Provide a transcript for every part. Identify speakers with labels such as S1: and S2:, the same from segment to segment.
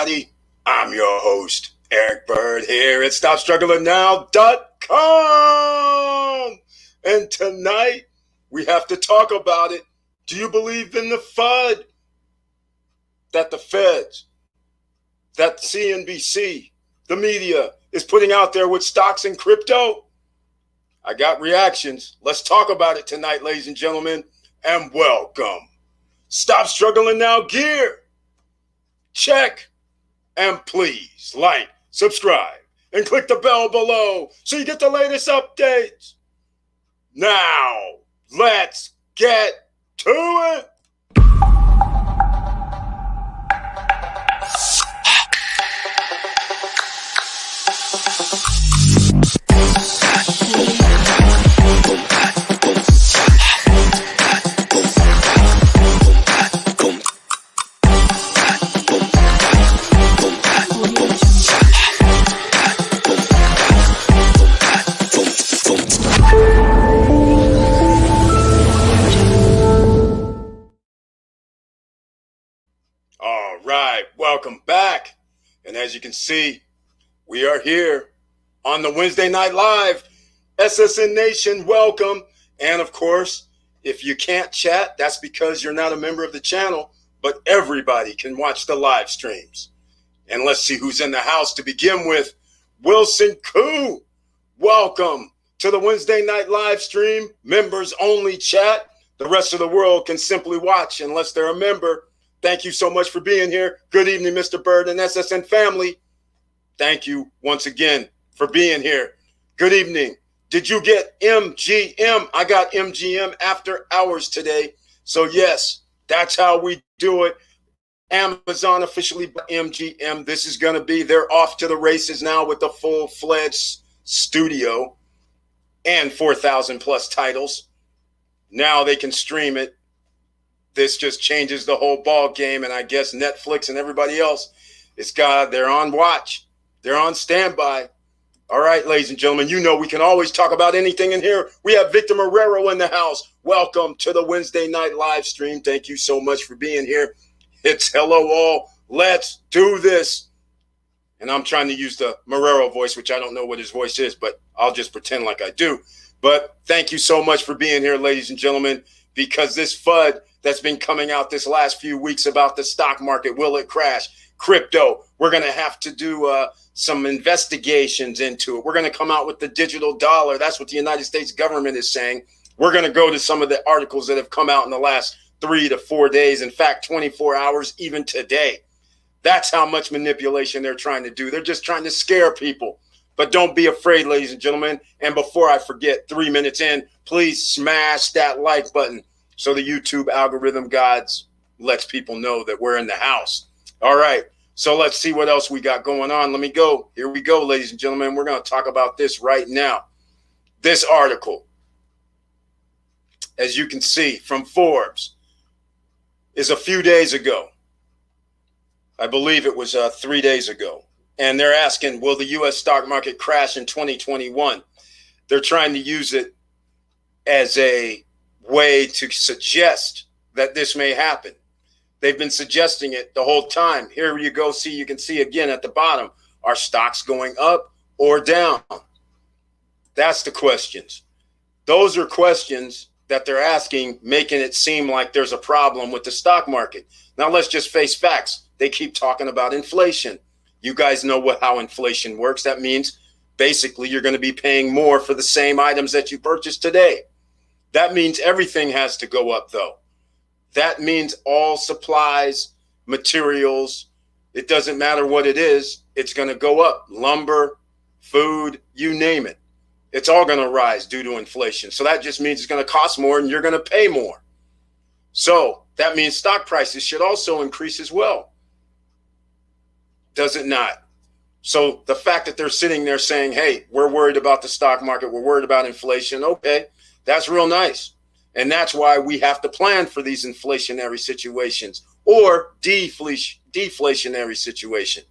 S1: everybody. I'm your host, Eric Bird, here at StopStrugglingNow.com. And tonight, we have to talk about it. Do you believe in the FUD? That the feds, that CNBC, the media is putting out there with stocks and crypto? I got reactions. Let's talk about it tonight, ladies and gentlemen, and welcome. Stop Struggling Now gear. Check. And please like, subscribe, and click the bell below so you get the latest updates. Now, let's get to it. All right, welcome back. And as you can see, we are here on the Wednesday Night Live. SSN Nation, welcome. And of course, if you can't chat, that's because you're not a member of the channel, but everybody can watch the live streams. And let's see who's in the house to begin with. Wilson Koo, welcome to the Wednesday Night Live stream. Members only chat. The rest of the world can simply watch unless they're a member. Thank you so much for being here. Good evening, Mr. Bird and SSN family. Thank you once again for being here. Good evening. Did you get MGM? I got MGM after hours today. So yes, that's how we do it. Amazon officially bought MGM. This is going to be, they're off to the races now with the full-fledged studio and 4,000 plus titles. Now they can stream it. This just changes the whole ball game, and I guess Netflix and everybody else, they're on watch. They're on standby. All right, ladies and gentlemen, you know we can always talk about anything in here. We have Victor Marrero in the house. Welcome to the Wednesday Night Live stream. Thank you so much for being here. It's hello all. Let's do this. And I'm trying to use the Marrero voice, which I don't know what his voice is, but I'll just pretend like I do. But thank you so much for being here, ladies and gentlemen, because this FUD that's been coming out this last few weeks about the stock market, will it crash? Crypto, we're going to have to do some investigations into it. We're going to come out with the digital dollar. That's what the United States government is saying. We're going to go to some of the articles that have come out in the last 3 to 4 days. In fact, 24 hours, even today. That's how much manipulation they're trying to do. They're just trying to scare people. But don't be afraid, ladies and gentlemen. And before I forget, 3 minutes in, please smash that like button so the YouTube algorithm gods lets people know that we're in the house. All right. So let's see what else we got going on. Let me go. Here we go, ladies and gentlemen. We're going to talk about this right now. This article, as you can see from Forbes, is a few days ago. I believe it was 3 days ago. And they're asking, will the U.S. stock market crash in 2021? They're trying to use it as a way to suggest that this may happen. They've been suggesting it the whole time. Here you go. See, you can see again at the bottom, are stocks going up or down? That's the questions. Those are questions that they're asking, making it seem like there's a problem with the stock market. Now let's just face facts. They keep talking about inflation. You guys know how inflation works. That means basically you're going to be paying more for the same items that you purchased today. That means everything has to go up, though. That means all supplies, materials, it doesn't matter what it is, it's going to go up. Lumber, food, you name it. It's all going to rise due to inflation. So that just means it's going to cost more and you're going to pay more. So that means stock prices should also increase as well. Does it not? So the fact that they're sitting there saying, hey, we're worried about the stock market, we're worried about inflation, okay. That's real nice. And that's why we have to plan for these inflationary situations or deflationary situation.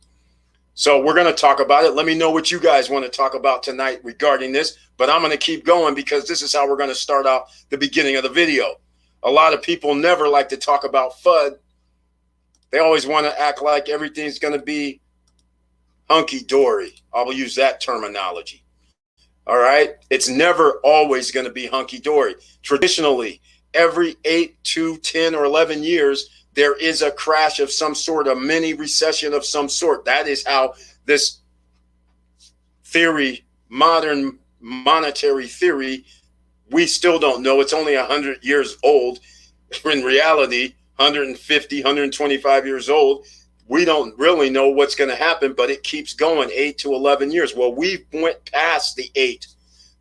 S1: So we're going to talk about it. Let me know what you guys want to talk about tonight regarding this. But I'm going to keep going because this is how we're going to start off the beginning of the video. A lot of people never like to talk about FUD. They always want to act like everything's going to be hunky-dory. I'll use that terminology. All right? It's never always going to be hunky-dory. Traditionally, every 8 to 10 or 11 years, there is a crash of some sort, a mini recession of some sort. That is how this theory, modern monetary theory, we still don't know. It's only 100 years old. In reality, 150, 125 years old. We don't really know what's going to happen, but it keeps going 8 to 11 years. Well, we went past the 8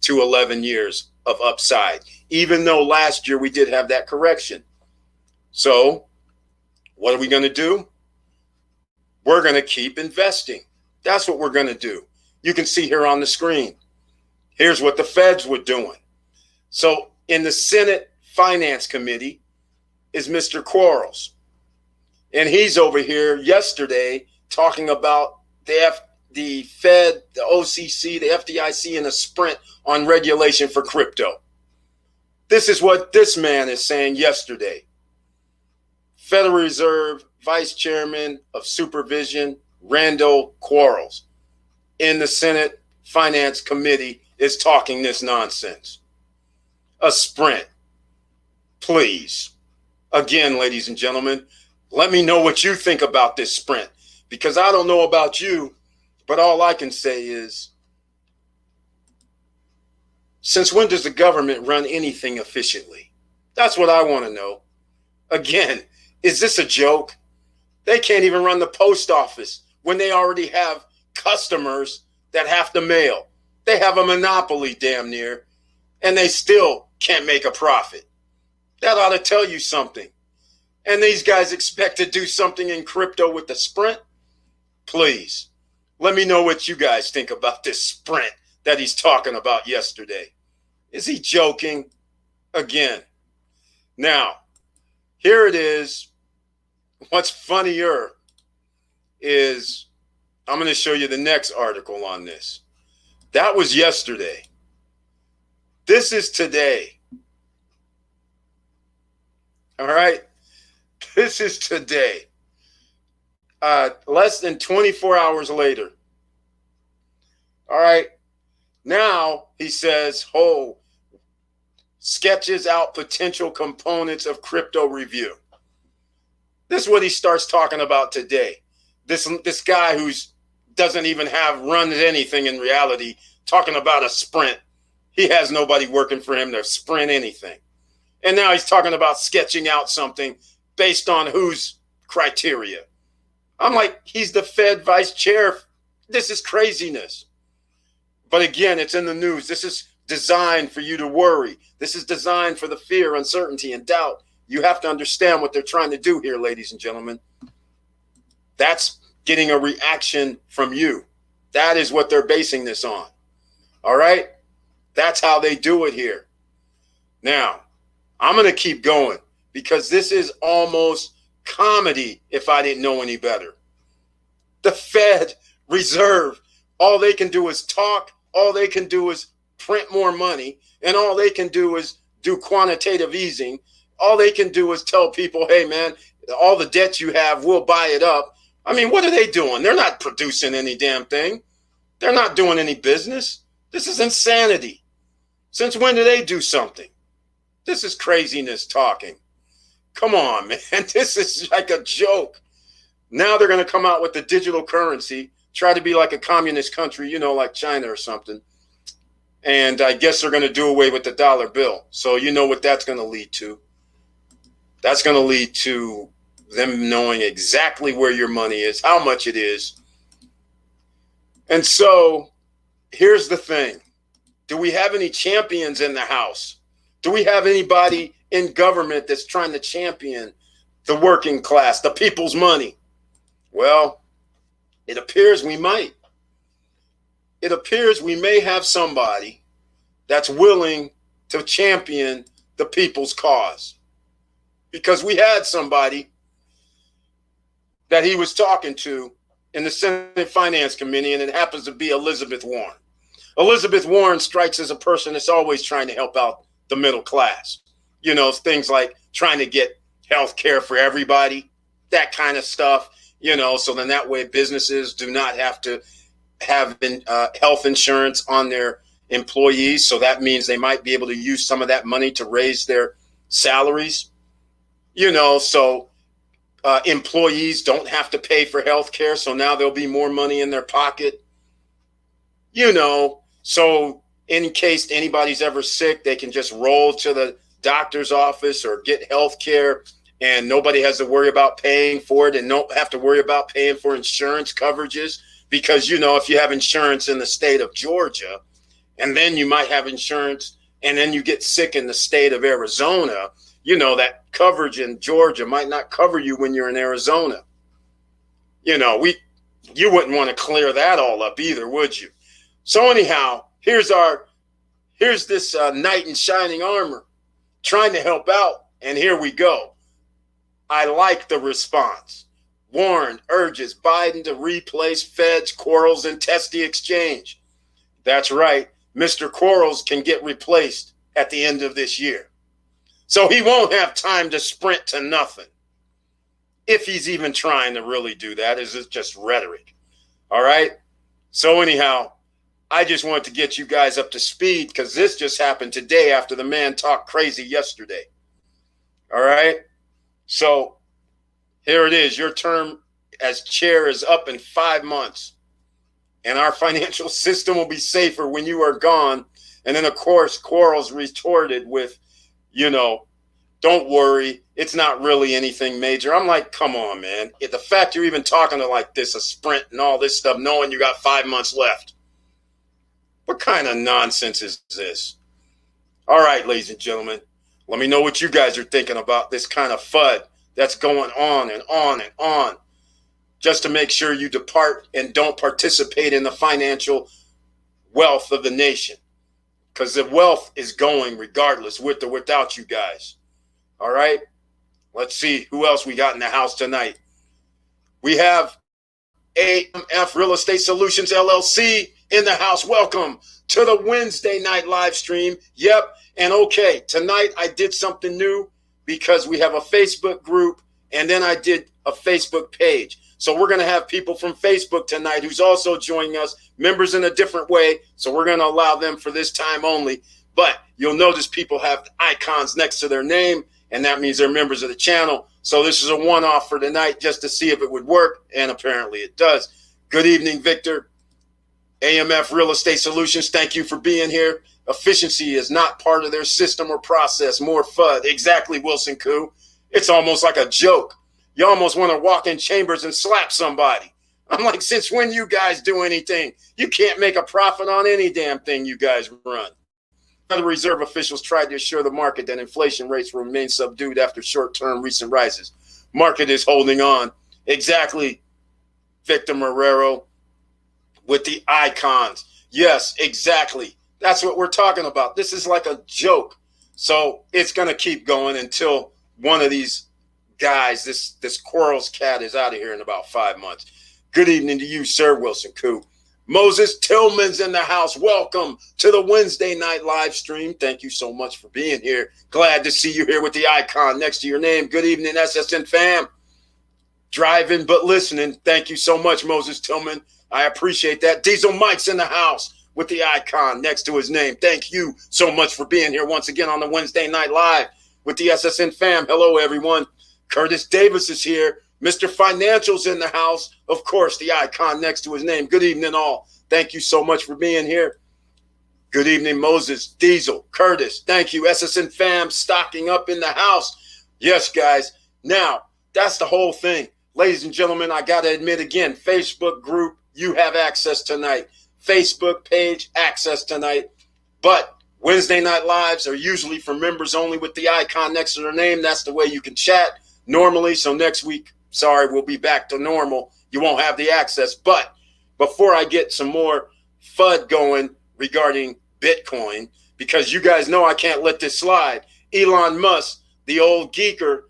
S1: to 11 years of upside, even though last year we did have that correction. So what are we going to do? We're going to keep investing. That's what we're going to do. You can see here on the screen. Here's what the feds were doing. So in the Senate Finance Committee is Mr. Quarles. And he's over here yesterday talking about the Fed, the OCC, the FDIC, and a sprint on regulation for crypto. This is what this man is saying yesterday. Federal Reserve Vice Chairman of Supervision, Randall Quarles, in the Senate Finance Committee is talking this nonsense. A sprint. Please. Again, ladies and gentlemen, let me know what you think about this sprint, because I don't know about you, but all I can say is, since when does the government run anything efficiently? That's what I want to know. Again, is this a joke? They can't even run the post office when they already have customers that have to mail. They have a monopoly damn near, and they still can't make a profit. That ought to tell you something. And these guys expect to do something in crypto with the sprint? Please, let me know what you guys think about this sprint that he's talking about yesterday. Is he joking? Again. Now, here it is. What's funnier is I'm going to show you the next article on this. That was yesterday. This is today. All right. This is today. Less than 24 hours later. All right. Now he says, sketches out potential components of crypto review. This is what he starts talking about today. This guy who's doesn't even have runs anything in reality, talking about a sprint. He has nobody working for him to sprint anything. And now he's talking about sketching out something based on whose criteria. I'm like, he's the Fed vice chair. This is craziness. But again, it's in the news. This is designed for you to worry. This is designed for the fear, uncertainty, and doubt. You have to understand what they're trying to do here, ladies and gentlemen. That's getting a reaction from you. That is what they're basing this on. All right? That's how they do it here. Now, I'm going to keep going because this is almost comedy if I didn't know any better. The Fed Reserve, all they can do is talk. All they can do is print more money. And all they can do is do quantitative easing. All they can do is tell people, hey, man, all the debt you have, we'll buy it up. I mean, what are they doing? They're not producing any damn thing. They're not doing any business. This is insanity. Since when do they do something? This is craziness talking. Come on, man. This is like a joke. Now they're going to come out with the digital currency, try to be like a communist country, like China or something. And I guess they're going to do away with the dollar bill. So you know what that's going to lead to. That's going to lead to them knowing exactly where your money is, how much it is. And so here's the thing. Do we have any champions in the house? Do we have anybody in government that's trying to champion the working class, the people's money? Well, it appears we might. It appears we may have somebody that's willing to champion the people's cause. Because we had somebody that he was talking to in the Senate Finance Committee, and it happens to be Elizabeth Warren. Elizabeth Warren strikes as a person that's always trying to help out the middle class. Things like trying to get health care for everybody. that kind of stuff, so then that way businesses do not have to have health insurance on their employees. So that means they might be able to use some of that money to raise their salaries, so employees don't have to pay for health care. So now there'll be more money in their pocket, so in case anybody's ever sick, they can just roll to the doctor's office or get health care, and nobody has to worry about paying for it, and don't have to worry about paying for insurance coverages. Because, if you have insurance in the state of Georgia, and then you might have insurance, and then you get sick in the state of Arizona, that coverage in Georgia might not cover you when you're in Arizona. You wouldn't want to clear that all up either, would you? So anyhow, here's this knight in shining armor trying to help out, and here we go. I like the response. Warren urges Biden to replace Feds, Quarles, and Testy exchange. That's right. Mr. Quarles can get replaced at the end of this year. So he won't have time to sprint to nothing. If he's even trying to really do that, is it just rhetoric? All right. So anyhow, I just wanted to get you guys up to speed because this just happened today after the man talked crazy yesterday. All right. So here it is. Your term as chair is up in 5 months, and our financial system will be safer when you are gone. And then, of course, Quarles retorted with, don't worry, it's not really anything major. I'm like, come on, man. The fact you're even talking to like this, a sprint and all this stuff, knowing you got 5 months left. What kind of nonsense is this? All right, ladies and gentlemen, let me know what you guys are thinking about this kind of FUD that's going on and on and on, just to make sure you depart and don't participate in the financial wealth of the nation. Because the wealth is going regardless, with or without you guys. All right? Let's see who else we got in the house tonight. We have AMF Real Estate Solutions, LLC in the house. Welcome to the Wednesday night live stream. Yep. And okay, tonight I did something new because we have a Facebook group and then I did a Facebook page. So we're going to have people from Facebook tonight who's also joining us, members in a different way. So we're going to allow them for this time only. But you'll notice people have icons next to their name, and that means they're members of the channel. So this is a one-off for tonight just to see if it would work, and apparently it does. Good evening, Victor. AMF Real Estate Solutions, thank you for being here. Efficiency is not part of their system or process. More FUD. Exactly, Wilson Koo. It's almost like a joke. You almost want to walk in chambers and slap somebody. I'm like, since when you guys do anything? You can't make a profit on any damn thing you guys run. The Reserve officials tried to assure the market that inflation rates will remain subdued after short-term recent rises. Market is holding on. Exactly, Victor Marrero, with the icons. Yes, exactly. That's what we're talking about. This is like a joke. So it's going to keep going until one of these guys, this Quarles cat, is out of here in about 5 months. Good evening to you, Sir Wilson Koo. Moses Tillman's in the house. Welcome to the Wednesday night live stream. Thank you so much for being here. Glad to see you here with the icon next to your name. Good evening, SSN fam. Driving but listening. Thank you so much, Moses Tillman. I appreciate that. Diesel Mike's in the house with the icon next to his name. Thank you so much for being here once again on the Wednesday night live with the SSN fam. Hello, everyone. Curtis Davis is here. Mr. Financial's in the house. Of course, the icon next to his name. Good evening, all. Thank you so much for being here. Good evening, Moses, Diesel, Curtis. Thank you, SSN fam, stocking up in the house. Yes, guys. Now, that's the whole thing. Ladies and gentlemen, I got to admit again, Facebook group, you have access tonight. Facebook page, access tonight. But Wednesday night lives are usually for members only with the icon next to their name. That's the way you can chat normally. So next week, sorry, we'll be back to normal. You won't have the access. But before I get some more FUD going regarding Bitcoin, because you guys know I can't let this slide, Elon Musk, the old geeker,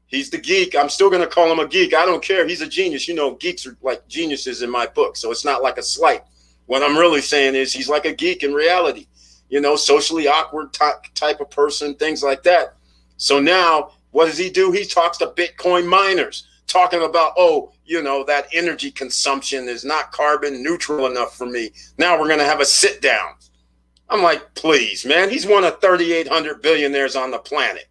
S1: he's the geek. I'm still going to call him a geek. I don't care. He's a genius. You know, geeks are like geniuses in my book. So it's not like a slight. What I'm really saying is he's like a geek in reality, you know, socially awkward type of person, things like that. So now what does he do? He talks to Bitcoin miners. talking about, oh, that energy consumption is not carbon neutral enough for me. Now we're going to have a sit down. I'm like, please, man, he's one of 3,800 billionaires on the planet.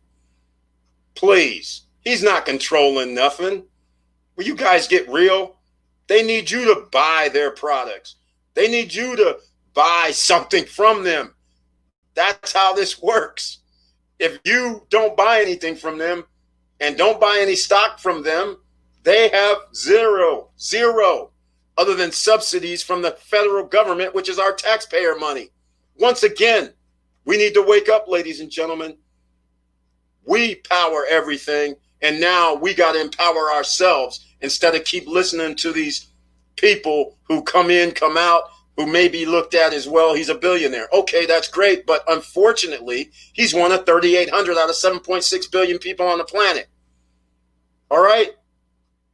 S1: Please, he's not controlling nothing. Will you guys get real? They need you to buy their products. They need you to buy something from them. That's how this works. If you don't buy anything from them and don't buy any stock from them, they have zero, other than subsidies from the federal government, which is our taxpayer money. Once again, we need to wake up, ladies and gentlemen. We power everything, and now we got to empower ourselves instead of keep listening to these people who come in, come out, who may be looked at as, well, he's a billionaire. Okay, that's great, but unfortunately, he's one of 3,800 out of 7.6 billion people on the planet. All right?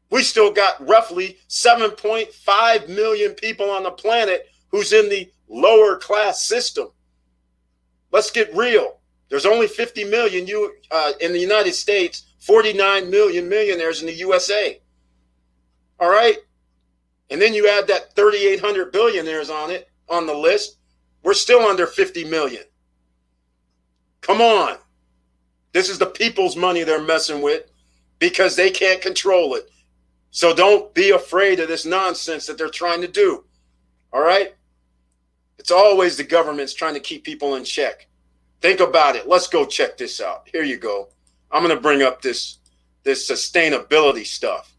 S1: We still got roughly 7.5 million people on the planet who's in the lower class system. Let's get real. There's only 50 million in the United States, 49 million millionaires in the USA. All right? And then you add that 3,800 billionaires on the list, we're still under 50 million. Come on. This is the people's money they're messing with because they can't control it. So don't be afraid of this nonsense that they're trying to do. All right? It's always the government's trying to keep people in check. Think about it. Let's go check this out. Here you go. I'm going to bring up this sustainability stuff.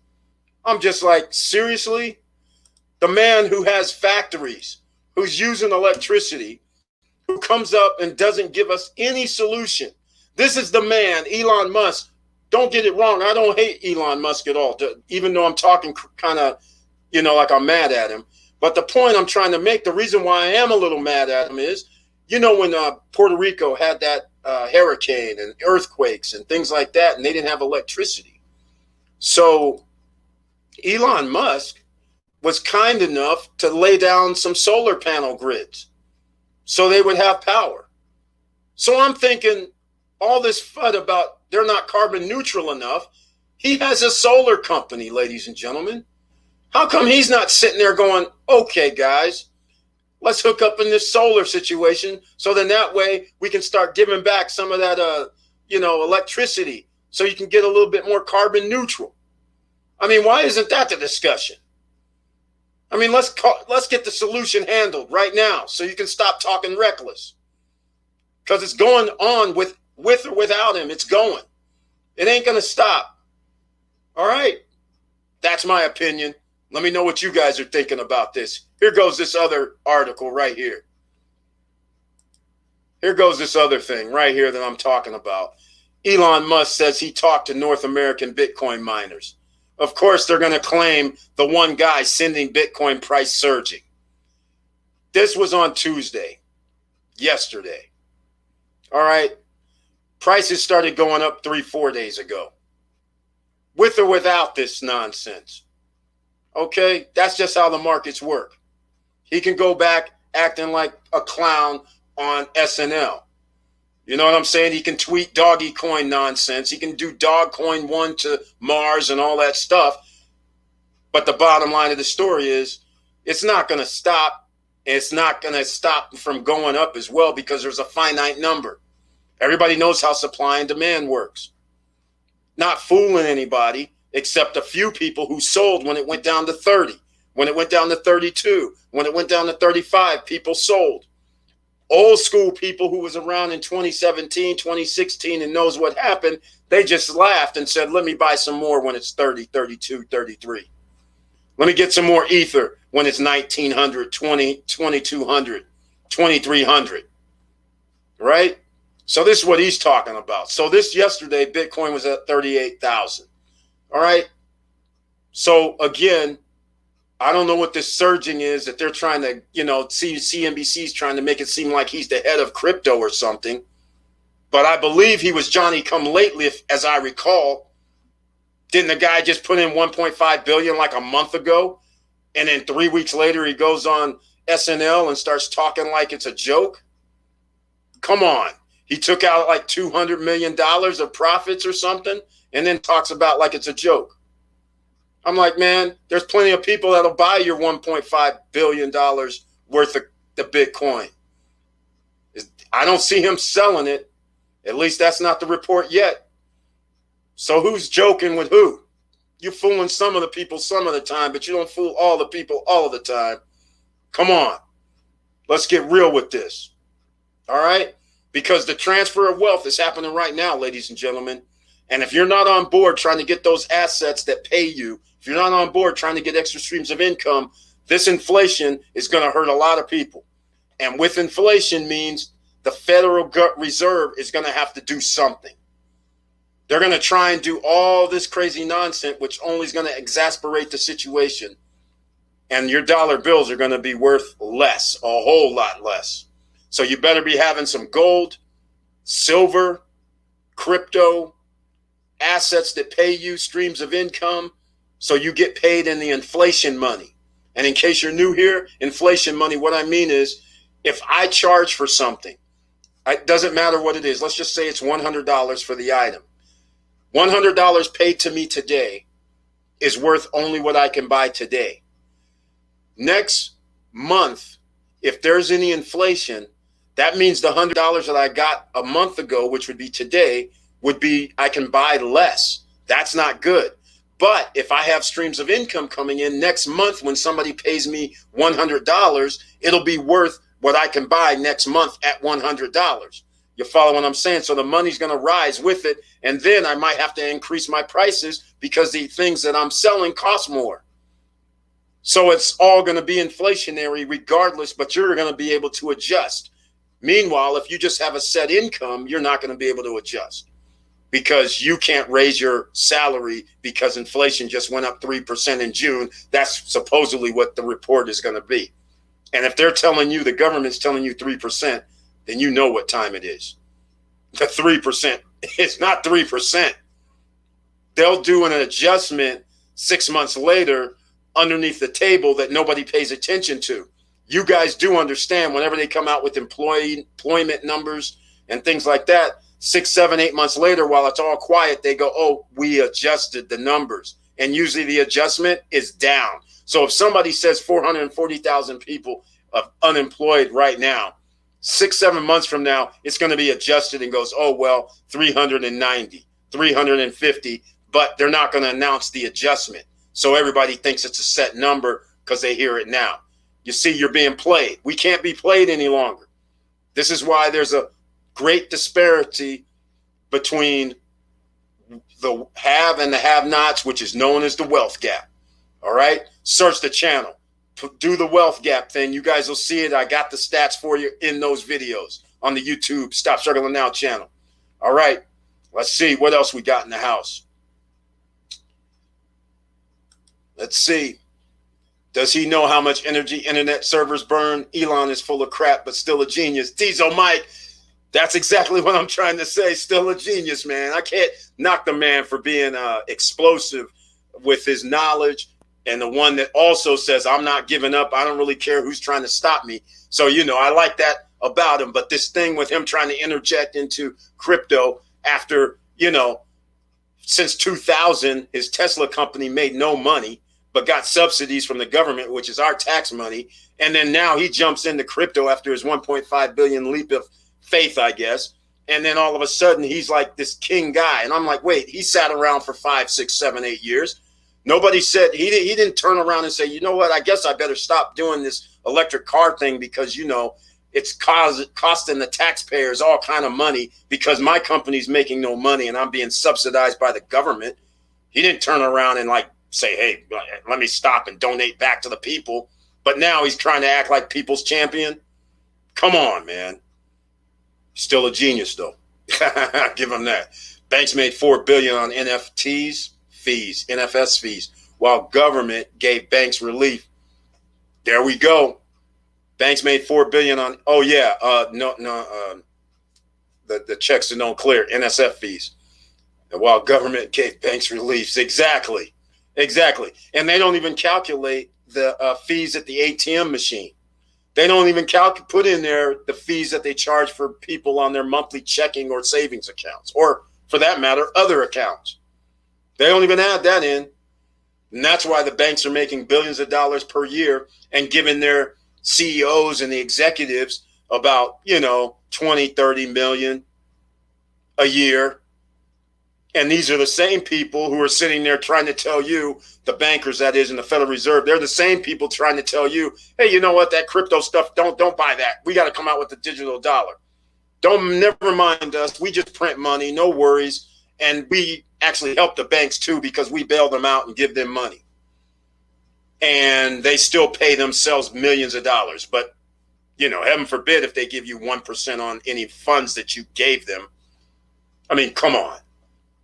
S1: I'm just like, seriously? The man who has factories, who's using electricity, who comes up and doesn't give us any solution. This is the man, Elon Musk. Don't get it wrong. I don't hate Elon Musk at all, even though I'm talking kind of, like I'm mad at him. But the point I'm trying to make, the reason why I am a little mad at him is, when Puerto Rico had that hurricane and earthquakes and things like that, and they didn't have electricity. So Elon Musk was kind enough to lay down some solar panel grids so they would have power. So I'm thinking all this FUD about they're not carbon neutral enough. He has a solar company, ladies and gentlemen. How come he's not sitting there going, okay, guys, let's hook up in this solar situation so then that way we can start giving back some of that, electricity so you can get a little bit more carbon neutral. I mean, why isn't that the discussion? I mean, let's get the solution handled right now so you can stop talking reckless. Because it's going on with or without him. It's going. It ain't going to stop. All right? That's my opinion. Let me know what you guys are thinking about this. Here goes this other article right here. Here goes this other thing right here that I'm talking about. Elon Musk says he talked to North American Bitcoin miners. Of course, they're going to claim the one guy sending Bitcoin price surging. This was on Tuesday, yesterday. All right. Prices started going up 3-4 days ago. With or without this nonsense. Okay. That's just how the markets work. He can go back acting like a clown on SNL. You know what I'm saying? He can tweet doggy coin nonsense. He can do dog coin 1 to Mars and all that stuff. But the bottom line of the story is it's not going to stop. It's not going to stop from going up as well because there's a finite number. Everybody knows how supply and demand works. Not fooling anybody except a few people who sold when it went down to 30, when it went down to 32, when it went down to 35, people sold. Old school people who was around in 2017, 2016 and knows what happened, they just laughed and said, let me buy some more when it's 30, 32, 33. Let me get some more ether when it's 1900, 20, 2200, 2300. Right? So this is what he's talking about. So this yesterday, Bitcoin was at 38,000. All right. So again, I don't know what this surging is that they're trying to, CNBC's trying to make it seem like he's the head of crypto or something. But I believe he was Johnny come lately, as I recall. Didn't the guy just put in 1.5 billion like a month ago? And then 3 weeks later, he goes on SNL and starts talking like it's a joke. Come on. He took out like $200 million of profits or something and then talks about like it's a joke. I'm like, man, there's plenty of people that'll buy your $1.5 billion worth of the Bitcoin. I don't see him selling it. At least that's not the report yet. So who's joking with who? You're fooling some of the people some of the time, but you don't fool all the people all of the time. Come on. Let's get real with this. All right? Because the transfer of wealth is happening right now, ladies and gentlemen. And if you're not on board trying to get those assets that pay you, if you're not on board trying to get extra streams of income, this inflation is going to hurt a lot of people. And with inflation means the Federal Reserve is going to have to do something. They're going to try and do all this crazy nonsense, which only is going to exasperate the situation. And your dollar bills are going to be worth less, a whole lot less. So you better be having some gold, silver, crypto, assets that pay you streams of income, so you get paid in the inflation money. And in case you're new here, inflation money, what I mean is, if I charge for something, it doesn't matter what it is. Let's just say it's $100 for the item. $100 paid to me today is worth only what I can buy today. Next month, if there's any inflation, that means the $100 that I got a month ago, which would be today, would be I can buy less. That's not good. But if I have streams of income coming in next month, when somebody pays me $100, it'll be worth what I can buy next month at $100. You follow what I'm saying? So the money's going to rise with it. And then I might have to increase my prices because the things that I'm selling cost more. So it's all going to be inflationary regardless, but you're going to be able to adjust. Meanwhile, if you just have a set income, you're not going to be able to adjust because you can't raise your salary because inflation just went up 3% in June. That's supposedly what the report is going to be. And if they're telling you, the government's telling you 3%, then you know what time it is. The 3%, it's not 3%. They'll do an adjustment 6 months later underneath the table that nobody pays attention to. You guys do understand whenever they come out with employment numbers and things like that, 6, 7, 8 months later, while it's all quiet, they go, oh, we adjusted the numbers. And usually the adjustment is down. So if somebody says 440,000 people are unemployed right now, 6, 7 months from now, it's going to be adjusted and goes, oh, well, 390, 350, but they're not going to announce the adjustment. So everybody thinks it's a set number because they hear it now. You see, you're being played. We can't be played any longer. This is why there's a great disparity between the have and the have-nots, which is known as the wealth gap. All right? Search the channel. Do the wealth gap thing. You guys will see it. I got the stats for you in those videos on the YouTube Stop Struggling Now channel. All right. Let's see what else we got in the house. Let's see. Does he know how much energy internet servers burn? Elon is full of crap, but still a genius. Diesel Mike, that's exactly what I'm trying to say. Still a genius, man. I can't knock the man for being explosive with his knowledge, and the one that also says, I'm not giving up. I don't really care who's trying to stop me. So, I like that about him. But this thing with him trying to interject into crypto after, since 2000, his Tesla company made no money, but got subsidies from the government, which is our tax money. And then now he jumps into crypto after his 1.5 billion leap of faith, I guess. And then all of a sudden he's like this king guy. And I'm like, wait, he sat around for 5, 6, 7, 8 years. Nobody said, he didn't turn around and say, you know what, I guess I better stop doing this electric car thing because, it's costing the taxpayers all kind of money because my company's making no money and I'm being subsidized by the government. He didn't turn around and say, hey, let me stop and donate back to the people. But now he's trying to act like people's champion. Come on, man. Still a genius, though. Give him that. Banks made $4 billion on NFTs fees, NFS fees, while government gave banks relief. There we go. Banks made $4 billion on. Oh yeah, the checks are don't clear. NSF fees, and while government gave banks reliefs. Exactly. And they don't even calculate the fees at the ATM machine. They don't even put in there the fees that they charge for people on their monthly checking or savings accounts, or for that matter, other accounts. They don't even add that in. And that's why the banks are making billions of dollars per year and giving their CEOs and the executives about, 20, 30 million a year. And these are the same people who are sitting there trying to tell you, the bankers that is in the Federal Reserve, they're the same people trying to tell you, hey, you know what, that crypto stuff, don't buy that. We got to come out with the digital dollar. Never mind us. We just print money, no worries. And we actually help the banks too because we bail them out and give them money. And they still pay themselves millions of dollars. But, heaven forbid if they give you 1% on any funds that you gave them. I mean, come on.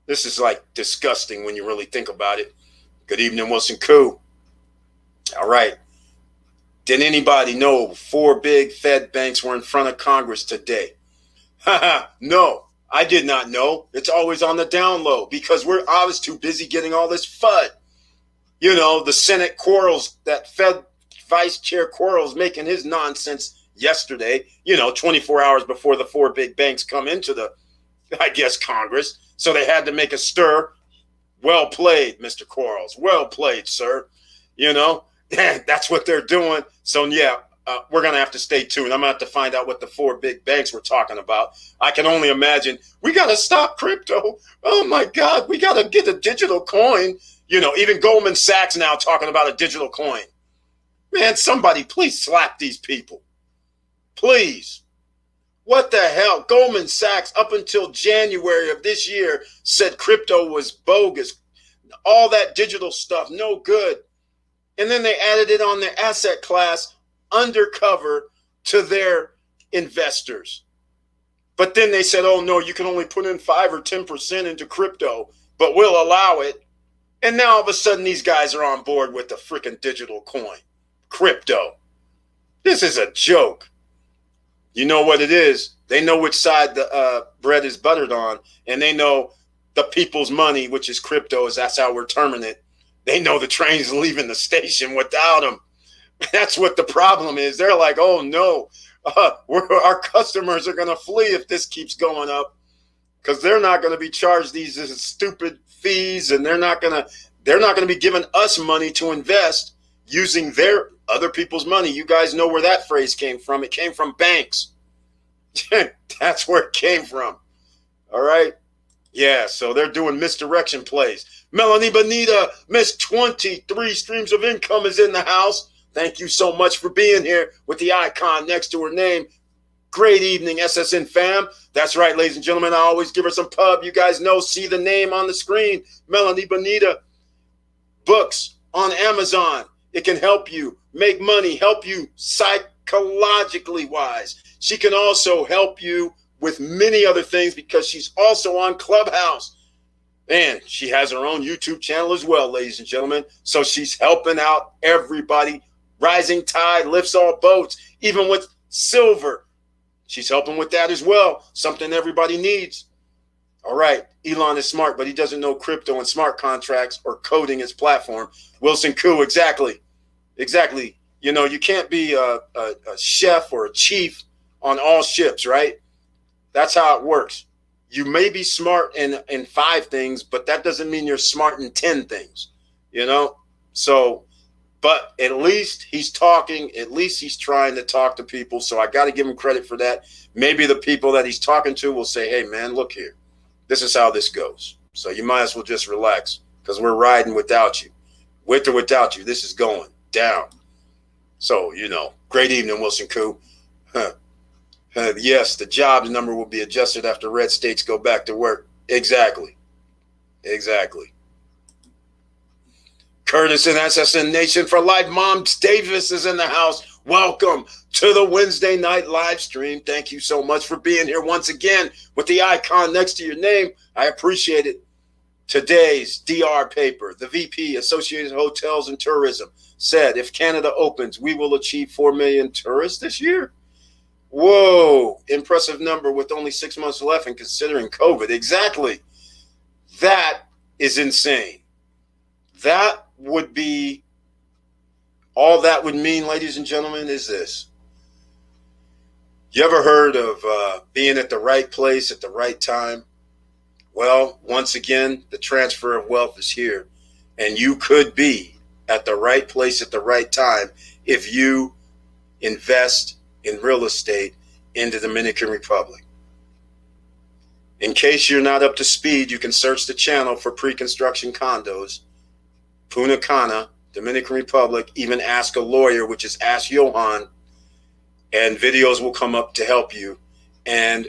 S1: This is like disgusting when you really think about it. Good evening, Wilson Koo. All right. Did anybody know 4 big Fed banks were in front of Congress today? No, I did not know. It's always on the down low because I was too busy getting all this FUD. The Senate Quarles, that Fed Vice Chair Quarles making his nonsense yesterday, 24 hours before the 4 big banks come into the, Congress. So they had to make a stir. Well played, Mr. Quarles. Well played, sir. That's what they're doing. So, yeah, we're going to have to stay tuned. I'm going to have to find out what the 4 big banks were talking about. I can only imagine. We got to stop crypto. Oh, my God. We got to get a digital coin. Even Goldman Sachs now talking about a digital coin. Man, somebody please slap these people. Please. What the hell? Goldman Sachs, up until January of this year, said crypto was bogus. All that digital stuff, no good. And then they added it on their asset class undercover to their investors. But then they said, oh, no, you can only put in 5 or 10% into crypto, but we'll allow it. And now all of a sudden these guys are on board with the freaking digital coin, crypto. This is a joke. You know what it is. They know which side the bread is buttered on, and they know the people's money, which is crypto, that's how we're terming it. They know the train's leaving the station without them. That's what the problem is. They're like, oh, no, our customers are going to flee if this keeps going up because they're not going to be charged these stupid fees, and they're not going to be giving us money to invest using their other people's money. You guys know where that phrase came from. It came from banks. That's where it came from. All right. Yeah. So they're doing misdirection plays. Melanie Bonita, Miss 23 streams of income is in the house. Thank you so much for being here with the icon next to her name. Great evening, SSN fam. That's right, ladies and gentlemen. I always give her some pub. You guys know, see the name on the screen. Melanie Bonita. Books on Amazon. It can help you make money, help you psychologically wise. She can also help you with many other things because she's also on Clubhouse. And she has her own YouTube channel as well, ladies and gentlemen. So she's helping out everybody. Rising tide lifts all boats, even with silver. She's helping with that as well, something everybody needs. All right, Elon is smart, but he doesn't know crypto and smart contracts or coding his platform. Wilson Koo, exactly. You can't be a chef or a chief on all ships, right? That's how it works. You may be smart in 5 things, but that doesn't mean you're smart in 10 things, So, but at least he's talking. At least he's trying to talk to people. So I got to give him credit for that. Maybe the people that he's talking to will say, hey, man, look here. This is how this goes. So you might as well just relax because we're riding without you. With or without you, this is going down. So, great evening, Wilson Koo. Yes, the jobs number will be adjusted after red states go back to work. Exactly. Curtis and SSN Nation for Life. Mom Davis is in the house. Welcome to the Wednesday night live stream. Thank you so much for being here once again with the icon next to your name. I appreciate it. Today's DR paper, the VP, Associated Hotels and Tourism, said if Canada opens, we will achieve 4 million tourists this year. Whoa, impressive number with only 6 months left and considering COVID. Exactly. That is insane. That would be, all that would mean, ladies and gentlemen, is this. You ever heard of being at the right place at the right time? Well, once again, the transfer of wealth is here. And you could be at the right place at the right time if you invest in real estate in the Dominican Republic. In case you're not up to speed, you can search the channel for pre-construction condos, Punta Cana, Dominican Republic, even Ask a Lawyer, which is Ask Johan, and videos will come up to help you. And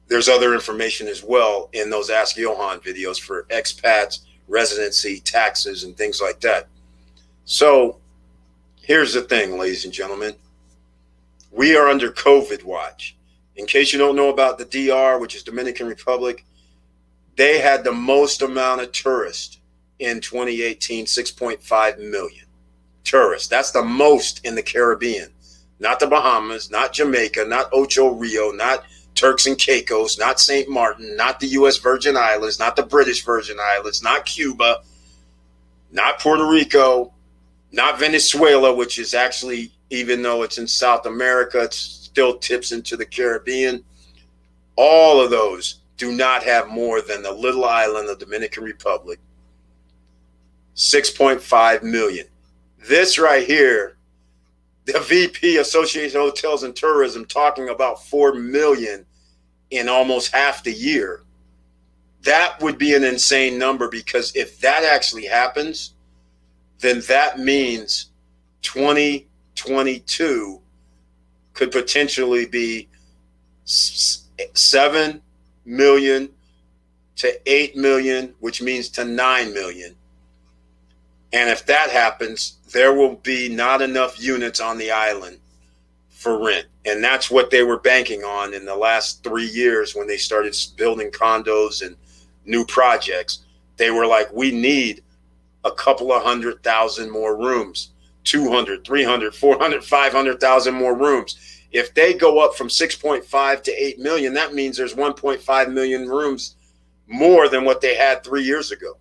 S1: there's other information as well in those Ask Johan videos for expats, residency, taxes, and things like that. So here's the thing, ladies and gentlemen. We are under COVID watch. In case you don't know about the DR, which is Dominican Republic, they had the most amount of tourists in 2018, 6.5 million tourists. That's the most in the Caribbean. Not the Bahamas, not Jamaica, not Ocho Rio, not Turks and Caicos, not St. Martin, not the U.S. Virgin Islands, not the British Virgin Islands, not Cuba, not Puerto Rico, not Venezuela, which is actually, even though it's in South America, it still tips into the Caribbean. All of those do not have more than the little island of Dominican Republic. 6.5 million. This right here, the VP, Association of Hotels and Tourism, talking about 4 million in almost half the year. That would be an insane number, because if that actually happens, then that means 2022 could potentially be 7 million to 8 million, which means to 9 million. And if that happens, there will be not enough units on the island for rent. And that's what they were banking on in the last 3 years when they started building condos and new projects. They were like, we need a couple of 100,000 more rooms, 200, 300, 400, 500,000 more rooms. If they go up from 6.5 to 8 million, that means there's 1.5 million rooms more than what they had 3 years ago.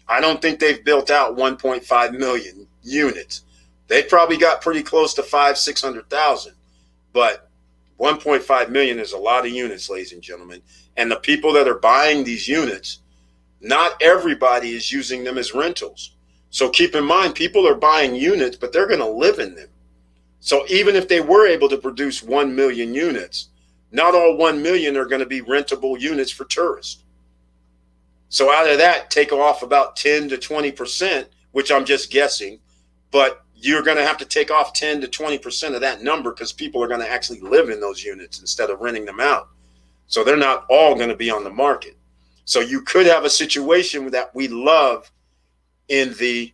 S1: I don't think they've built out 1.5 million units. They've probably got pretty close to 600,000, but 1.5 million is a lot of units, ladies and gentlemen. And the people that are buying these units, not everybody is using them as rentals. So keep in mind, people are buying units, but they're going to live in them. So even if they were able to produce 1 million units, not all 1 million are going to be rentable units for tourists. So out of that, take off about 10 to 20%, which I'm just guessing, but you're going to have to take off 10 to 20% of that number, because people are going to actually live in those units instead of renting them out. So they're not all going to be on the market. So you could have a situation that we love in the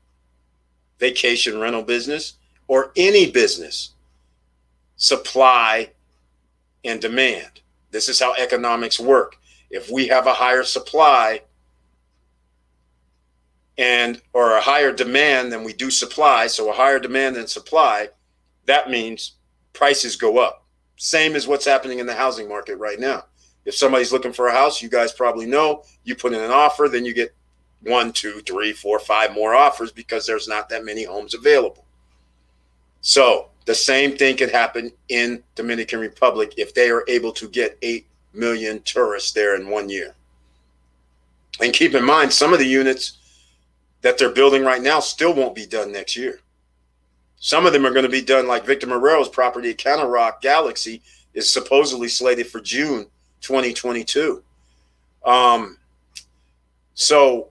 S1: vacation rental business or any business: supply and demand. This is how economics work. If we have a higher supply or a higher demand than we do supply, so a higher demand than supply, that means prices go up. Same as what's happening in the housing market right now. If somebody's looking for a house, you guys probably know, you put in an offer, then you get 1, 2, 3, 4, 5 more offers, because there's not that many homes available. So the same thing could happen in Dominican Republic if they are able to get 8 million tourists there in 1 year. And keep in mind, some of the units that they're building right now still won't be done next year. Some of them are going to be done, like Victor Morero's property at Canna Rock Galaxy is supposedly slated for June 2022. So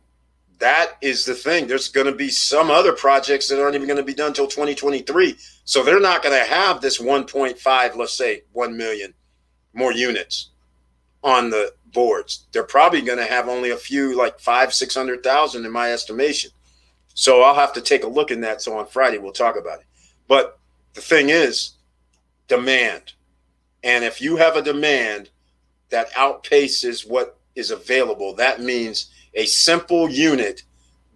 S1: that is the thing. There's going to be some other projects that aren't even going to be done until 2023. So they're not going to have this 1.5, let's say 1 million more units on the boards. They're probably going to have only a few, like 500,000-600,000 in my estimation. So I'll have to take a look in that. So on Friday, we'll talk about it. But the thing is, demand. And if you have a demand that outpaces what is available, that means a simple unit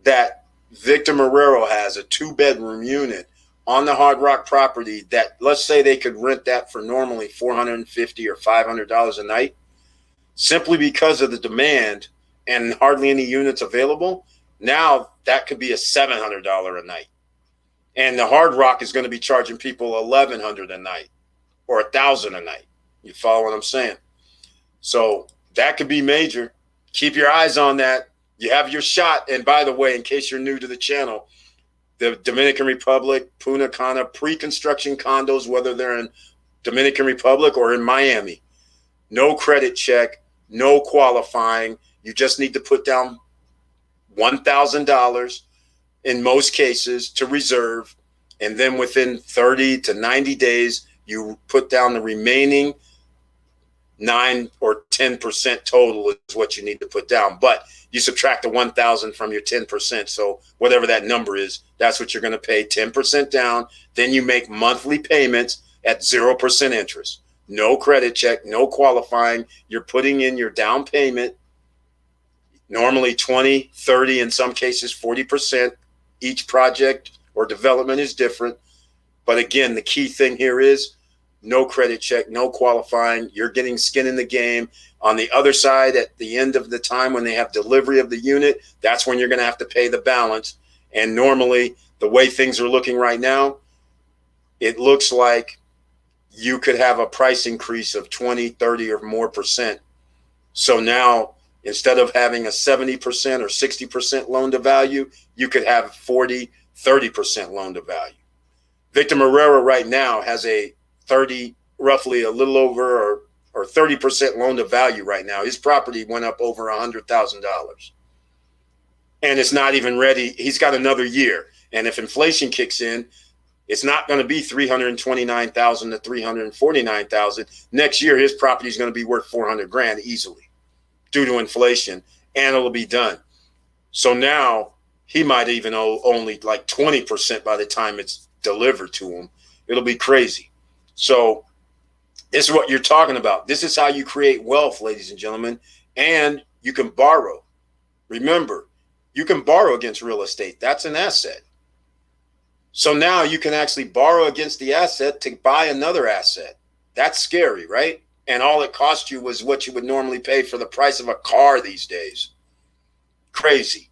S1: that Victor Marrero has, a 2-bedroom unit on the Hard Rock property, that let's say they could rent that for normally $450 or $500 a night, simply because of the demand and hardly any units available. Now that could be a $700 a night. And the Hard Rock is going to be charging people $1,100 a night or $1,000 a night. You follow what I'm saying? So that could be major. Keep your eyes on that. You have your shot. And by the way, in case you're new to the channel, the Dominican Republic, Punta Cana, pre-construction condos, whether they're in Dominican Republic or in Miami, no credit check, no qualifying. You just need to put down $1,000 in most cases to reserve. And then within 30 to 90 days, you put down the remaining 9 or 10% total is what you need to put down. But you subtract the 1,000 from your 10%. So whatever that number is, that's what you're going to pay, 10% down. Then you make monthly payments at 0% interest. No credit check, no qualifying. You're putting in your down payment, normally 20, 30, in some cases 40%. Each project or development is different. But again, the key thing here is no credit check, no qualifying. You're getting skin in the game. On the other side, at the end of the time when they have delivery of the unit, that's when you're going to have to pay the balance. And normally, the way things are looking right now, it looks like you could have a price increase of 20, 30 or more percent. So now, instead of having a 70% or 60% loan to value, you could have 40, 30% loan to value. Victor Marrero right now has a roughly a little over or 30% loan to value right now. His property went up over $100,000. And it's not even ready. He's got another year. And if inflation kicks in, it's not going to be $329,000 to $349,000. Next year, his property is going to be worth $400,000 easily due to inflation, and it'll be done. So now he might even owe only like 20% by the time it's delivered to him. It'll be crazy. So this is what you're talking about. This is how you create wealth, ladies and gentlemen. And you can borrow. Remember, you can borrow against real estate. That's an asset. So now you can actually borrow against the asset to buy another asset. That's scary, right? And all it cost you was what you would normally pay for the price of a car these days. Crazy.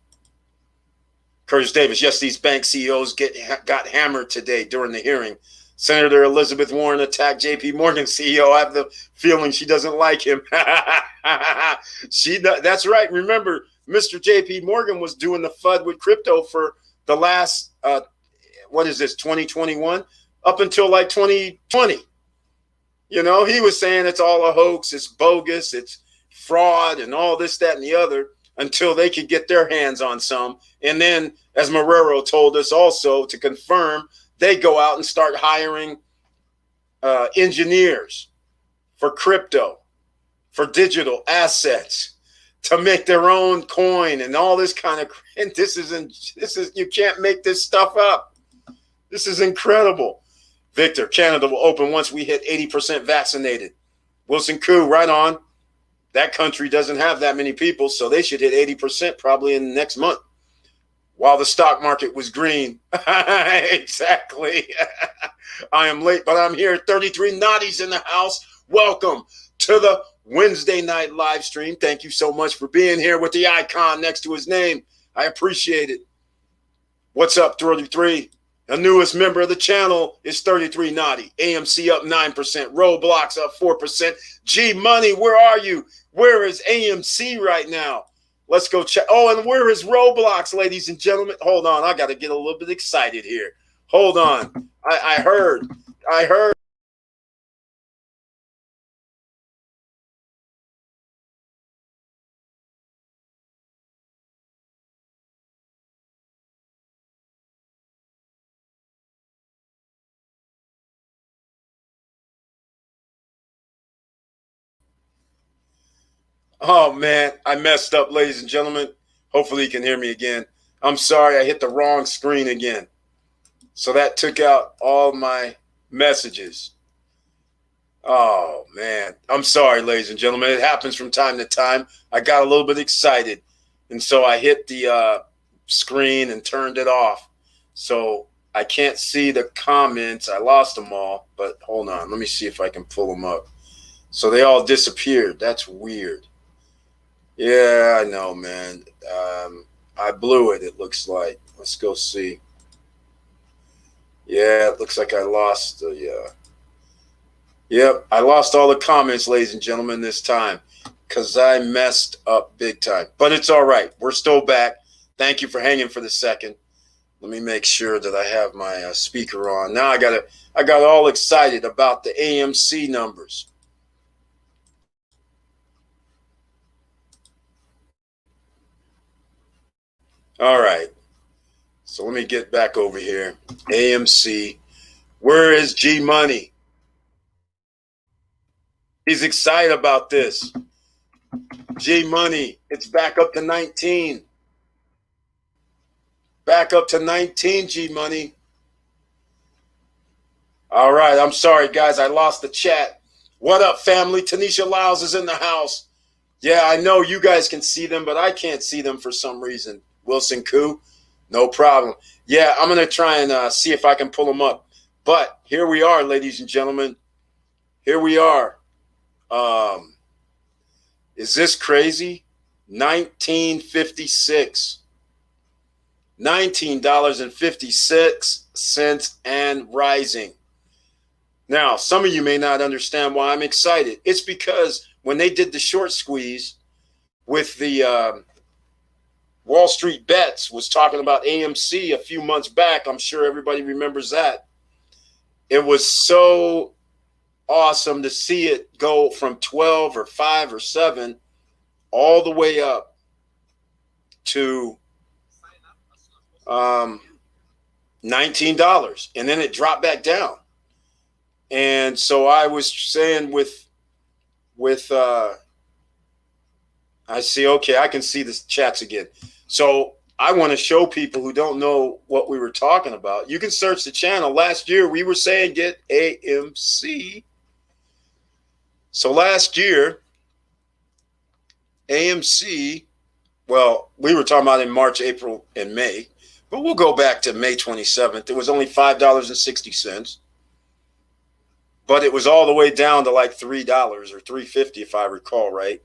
S1: Curtis Davis, yes, these bank CEOs got hammered today during the hearing. Senator Elizabeth Warren attacked JP Morgan CEO. I have the feeling she doesn't like him. That's right. Remember, Mr. JP Morgan was doing the FUD with crypto for the last, 2021? Up until like 2020. You know, he was saying it's all a hoax, it's bogus, it's fraud, and all this, that, and the other, until they could get their hands on some. And then, as Marrero told us also to confirm, they go out and start hiring engineers for crypto, for digital assets, to make their own coin and all this kind of. And you can't make this stuff up. This is incredible. Victor, Canada will open once we hit 80% vaccinated. Wilson Koo, right on. That country doesn't have that many people, so they should hit 80% probably in the next month. While the stock market was green. Exactly. I am late, but I'm here. 33 Naughties in the house. Welcome to the Wednesday night live stream. Thank you so much for being here with the icon next to his name. I appreciate it. What's up, 33? The newest member of the channel is 33 Naughty. AMC up 9%. Roblox up 4%. G Money, where are you? Where is AMC right now? Let's go check. Oh, and where is Roblox, ladies and gentlemen? Hold on. I got to get a little bit excited here. Hold on. I heard. Oh, man, I messed up, ladies and gentlemen. Hopefully you can hear me again. I'm sorry, I hit the wrong screen again. So that took out all my messages. Oh, man. I'm sorry, ladies and gentlemen. It happens from time to time. I got a little bit excited, and so I hit the screen and turned it off. So I can't see the comments. I lost them all, but hold on. Let me see if I can pull them up. So they all disappeared. That's weird. Yeah, I know, man. I blew it, it looks like. Let's go see. Yeah, it looks like I lost the, Yep, I lost all the comments, ladies and gentlemen, this time. because I messed up big time. But it's all right. We're still back. Thank you for hanging for the second. Let me make sure that I have my speaker on. Now I got all excited about the AMC numbers. All right. So let me get back over here. AMC. Where is G Money? He's excited about this. G Money, it's back up to 19. Back up to 19, G Money. All right, I'm sorry, guys. I lost the chat. What up, family? Tanisha Lyles is in the house. Yeah, I know you guys can see them, but I can't see them for some reason. Wilson Koo, no problem. Yeah, I'm going to try and see if I can pull them up. But here we are, ladies and gentlemen. Here we are. Is this crazy? 1956. $19.56 and rising. Now, some of you may not understand why I'm excited. It's because when they did the short squeeze with the Wall Street Bets was talking about AMC a few months back. I'm sure everybody remembers that. It was so awesome to see it go from 12 or 5 or 7 all the way up to $19, and then it dropped back down. And so I was saying I see, okay, I can see the chats again. So I want to show people who don't know what we were talking about. You can search the channel. Last year we were saying get AMC. So last year, AMC, well, we were talking about in March, April, and May, but we'll go back to May 27th. It was only $5.60, but it was all the way down to like $3 or $3.50 if I recall, right?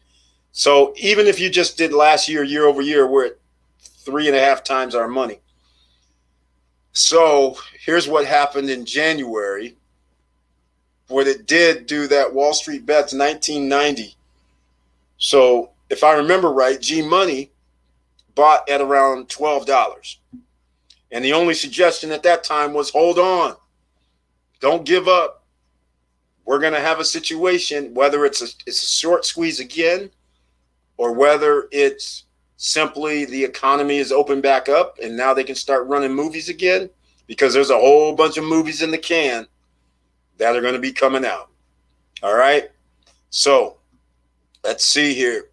S1: So even if you just did last year, year over year, we're at 3.5 times our money. So here's what happened in January. What it did do that Wall Street Bets 1990. So if I remember right, G Money bought at around $12. And the only suggestion at that time was hold on. Don't give up. We're going to have a situation, whether it's a short squeeze again, or whether it's simply the economy is open back up and now they can start running movies again, because there's a whole bunch of movies in the can that are going to be coming out. All right. So let's see here.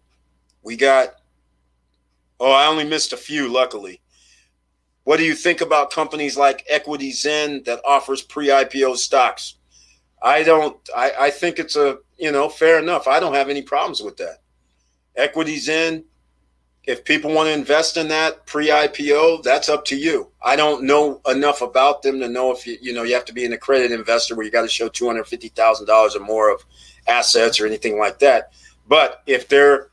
S1: We got, I only missed a few, luckily. What do you think about companies like Equity Zen that offers pre-IPO stocks? I think it's fair enough. I don't have any problems with that. Equity Zen, if people want to invest in that pre-IPO, that's up to you. I don't know enough about them to know if you have to be an accredited investor where you got to show $250,000 or more of assets or anything like that. But if they're,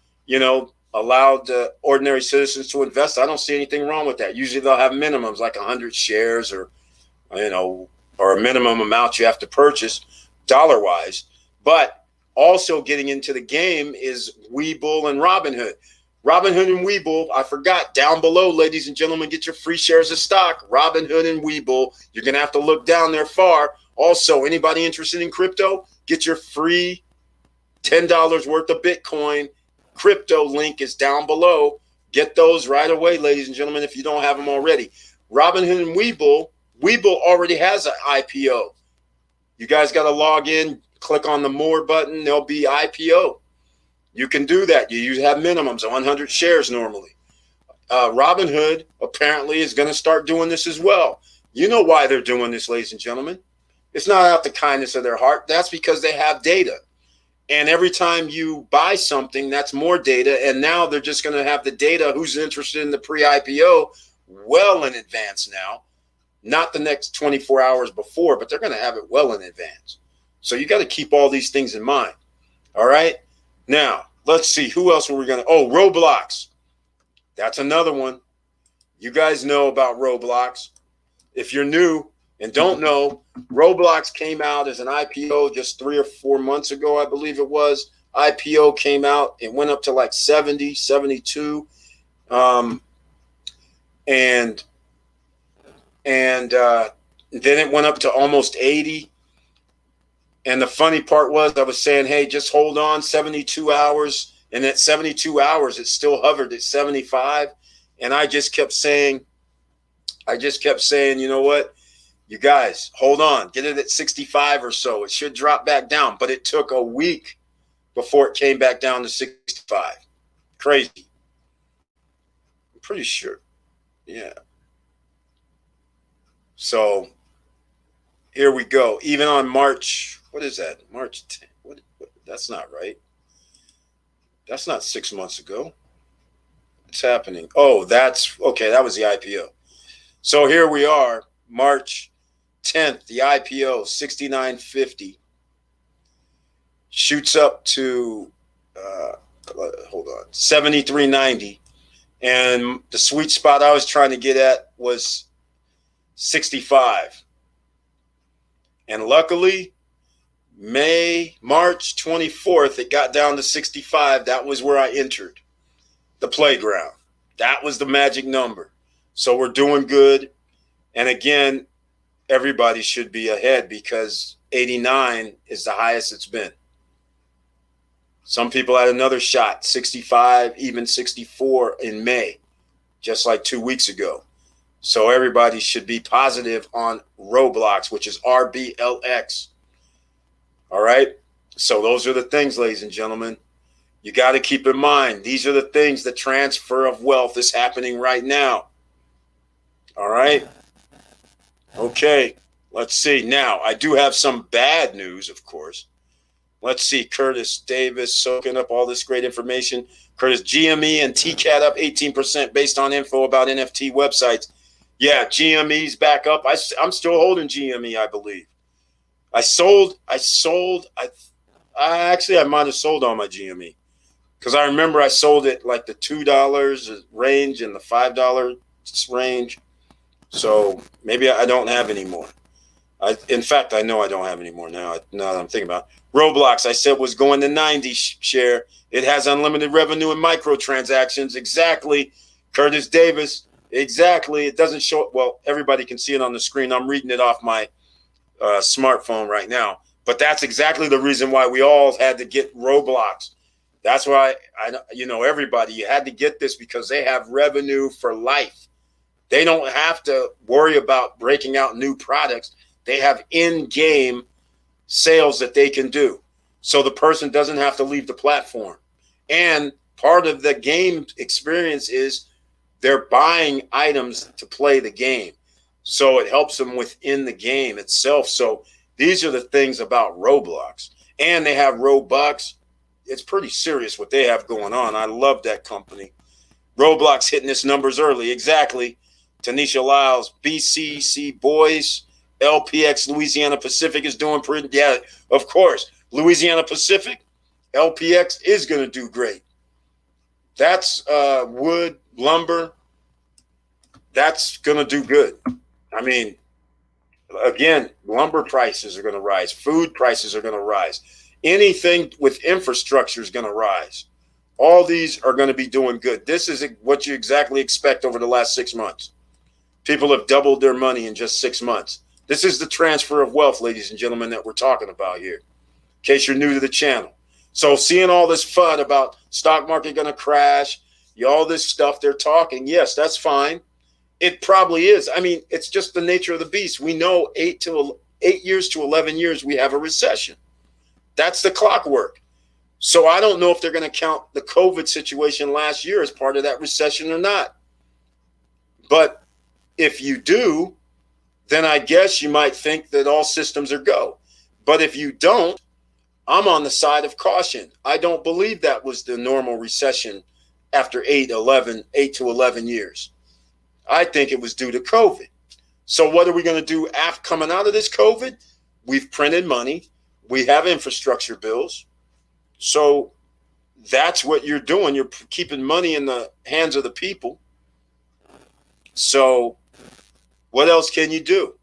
S1: allowed ordinary citizens to invest, I don't see anything wrong with that. Usually they'll have minimums like 100 shares or a minimum amount you have to purchase dollar-wise. But also getting into the game is Webull and Robinhood. Robinhood and Webull, I forgot, down below, ladies and gentlemen, get your free shares of stock. Robinhood and Webull, you're going to have to look down there far. Also, anybody interested in crypto, get your free $10 worth of Bitcoin. Crypto link is down below. Get those right away, ladies and gentlemen, if you don't have them already. Robinhood and Webull already has an IPO. You guys got to log in, click on the more button, there'll be IPO. You can do that. You have minimums of 100 shares normally. Robinhood apparently is going to start doing this as well. You know why they're doing this, ladies and gentlemen. It's not out the kindness of their heart. That's because they have data. And every time you buy something, that's more data. And now they're just going to have the data who's interested in the pre-IPO well in advance now. Not the next 24 hours before, but they're going to have it well in advance. So you got to keep all these things in mind. All right. Now, let's see. Who else were we going to? Oh, Roblox. That's another one. You guys know about Roblox. If you're new and don't know, Roblox came out as an IPO just 3 or 4 months ago, I believe it was. IPO came out, it went up to like 70, 72. And then it went up to almost 80. And the funny part was I was saying, hey, just hold on 72 hours. And at 72 hours, it still hovered at 75. And I just kept saying, you know what? You guys, hold on. Get it at 65 or so. It should drop back down. But it took a week before it came back down to 65. Crazy. I'm pretty sure. Yeah. So here we go. Even on March, what is that? March 10th. What, that's not right. That's not 6 months ago. What's happening? Oh, that's okay. That was the IPO. So here we are, March 10th, the IPO, 69.50, shoots up to, hold on, 73.90. And the sweet spot I was trying to get at was 65. And luckily, March 24th, it got down to 65. That was where I entered the playground. That was the magic number. So we're doing good. And again, everybody should be ahead because 89 is the highest it's been. Some people had another shot, 65, even 64 in May, just like 2 weeks ago. So everybody should be positive on Roblox, which is RBLX. All right. So those are the things, ladies and gentlemen. You got to keep in mind, these are the things, the transfer of wealth is happening right now. All right. Okay. Let's see. Now, I do have some bad news, of course. Let's see. Curtis Davis soaking up all this great information. Curtis, GME and TCAT up 18% based on info about NFT websites. Yeah, GME's back up. I'm still holding GME, I believe. I might have sold all my GME because I remember I sold it like the $2 range and the $5 range. So maybe I don't have any more. In fact, I know I don't have any more now that I'm thinking about it. Roblox, I said, was going to 90 share. It has unlimited revenue and microtransactions. Exactly. Curtis Davis. Exactly. It doesn't show. Well, everybody can see it on the screen. I'm reading it off my smartphone right now. But that's exactly the reason why we all had to get Roblox. That's why everybody, you had to get this because they have revenue for life. They don't have to worry about breaking out new products. They have in-game sales that they can do. So the person doesn't have to leave the platform. And part of the game experience is they're buying items to play the game. So it helps them within the game itself. So these are the things about Roblox. And they have Robux. It's pretty serious what they have going on. I love that company. Roblox hitting its numbers early. Exactly. Tanisha Lyles, BCC Boys, LPX Louisiana Pacific is doing pretty. Yeah, of course. Louisiana Pacific, LPX is going to do great. That's wood, lumber. That's going to do good. I mean, again, lumber prices are going to rise. Food prices are going to rise. Anything with infrastructure is going to rise. All these are going to be doing good. This is what you exactly expect over the last 6 months. People have doubled their money in just 6 months. This is the transfer of wealth, ladies and gentlemen, that we're talking about here, in case you're new to the channel. So seeing all this FUD about stock market going to crash, all this stuff they're talking, yes, that's fine. It probably is. I mean, it's just the nature of the beast. We know 8 years to 11 years we have a recession. That's the clockwork. So I don't know if they're going to count the COVID situation last year as part of that recession or not. But if you do, then I guess you might think that all systems are go. But if you don't, I'm on the side of caution. I don't believe that was the normal recession after 8 to 11 years. I think it was due to COVID. So what are we going to do after coming out of this COVID? We've printed money. We have infrastructure bills. So that's what you're doing. You're keeping money in the hands of the people. So what else can you do?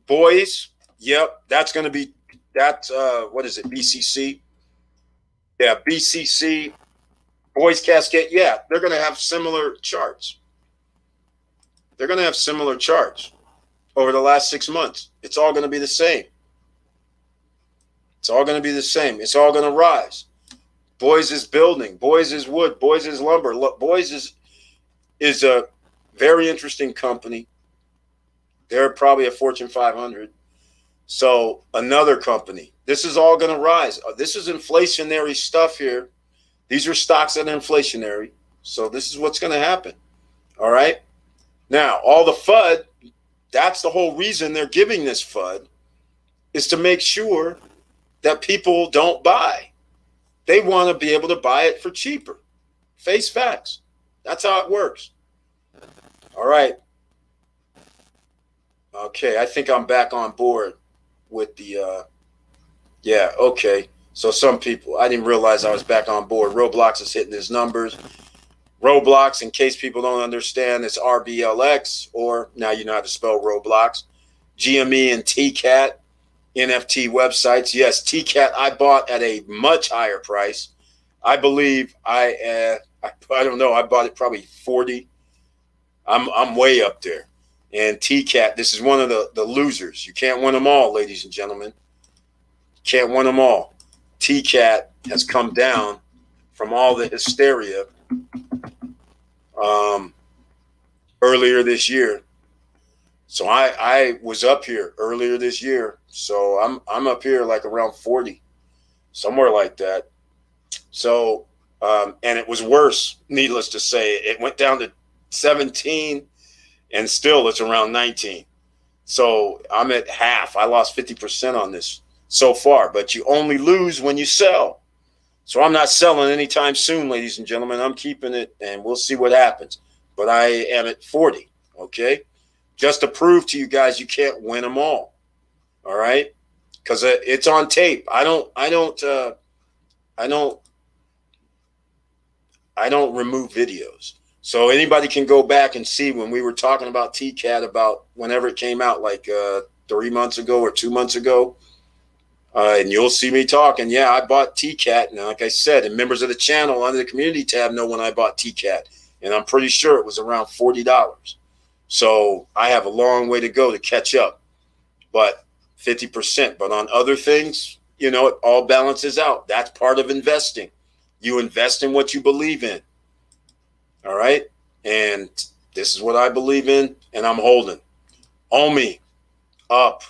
S1: Boys, yep, that's going to be, what is it, BCC? Yeah, BCC, Boys Cascade. Yeah, they're going to have similar charts. They're going to have similar charts over the last 6 months. It's all going to be the same. It's all going to be the same. It's all going to rise. Boys is building. Boys is wood. Boys is lumber. Boys is a very interesting company. They're probably a Fortune 500. So another company. This is all going to rise. This is inflationary stuff here. These are stocks that are inflationary. So this is what's going to happen. All right. Now, all the FUD, that's the whole reason they're giving this FUD, is to make sure that people don't buy. They want to be able to buy it for cheaper. Face facts. That's how it works. All right. Okay, I think I'm back on board with the, yeah, okay. So some people, I didn't realize I was back on board. Roblox is hitting his numbers. Roblox, in case people don't understand, it's RBLX, or now you know how to spell Roblox. GME and TCAT, NFT websites. Yes, TCAT I bought at a much higher price. I believe I don't know, I bought it probably 40. I'm way up there. And TCAT, this is one of the losers. You can't win them all, ladies and gentlemen. Can't win them all. TCAT has come down from all the hysteria earlier this year. So I was up here earlier this year. So I'm up here like around 40, somewhere like that. So and it was worse, needless to say. It went down to 17, and still it's around 19. So I'm at half. I lost 50% on this so far, but you only lose when you sell. So I'm not selling anytime soon, ladies and gentlemen. I'm keeping it, and we'll see what happens. But I am at 40, okay? Just to prove to you guys you can't win them all right? Because it's on tape. I don't remove videos. So anybody can go back and see when we were talking about TCAT about whenever it came out, like 3 months ago or 2 months ago. And you'll see me talking. Yeah, I bought TCAT. And like I said, and members of the channel under the community tab know when I bought TCAT. And I'm pretty sure it was around $40. So I have a long way to go to catch up. But 50%. But on other things, you know, it all balances out. That's part of investing. You invest in what you believe in. All right. And this is what I believe in, and I'm holding. OMI up.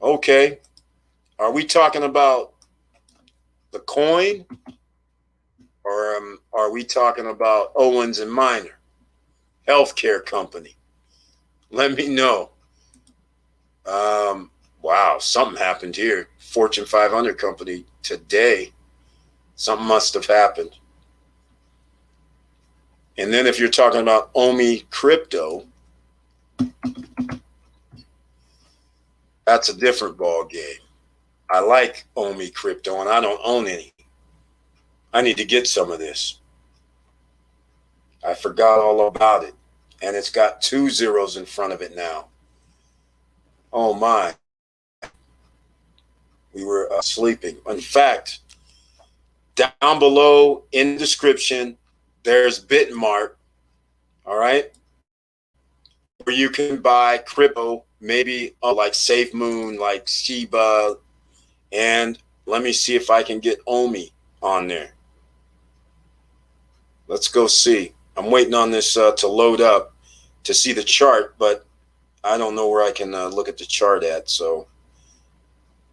S1: Okay. Are we talking about the coin, or are we talking about Owens and Minor, healthcare company? Let me know. Wow, something happened here. Fortune 500 company today. Something must have happened. And then if you're talking about OMI crypto, that's a different ball game. I like OMI crypto, and I don't own any. I need to get some of this. I forgot all about it. And it's got 2 zeros in front of it now. Oh my. We were sleeping. In fact, down below in the description, there's Bitmart, all right, where you can buy crypto, maybe like SafeMoon, like Shiba, and let me see if I can get OMI on there. Let's go see. I'm waiting on this to load up to see the chart, but I don't know where I can look at the chart at. So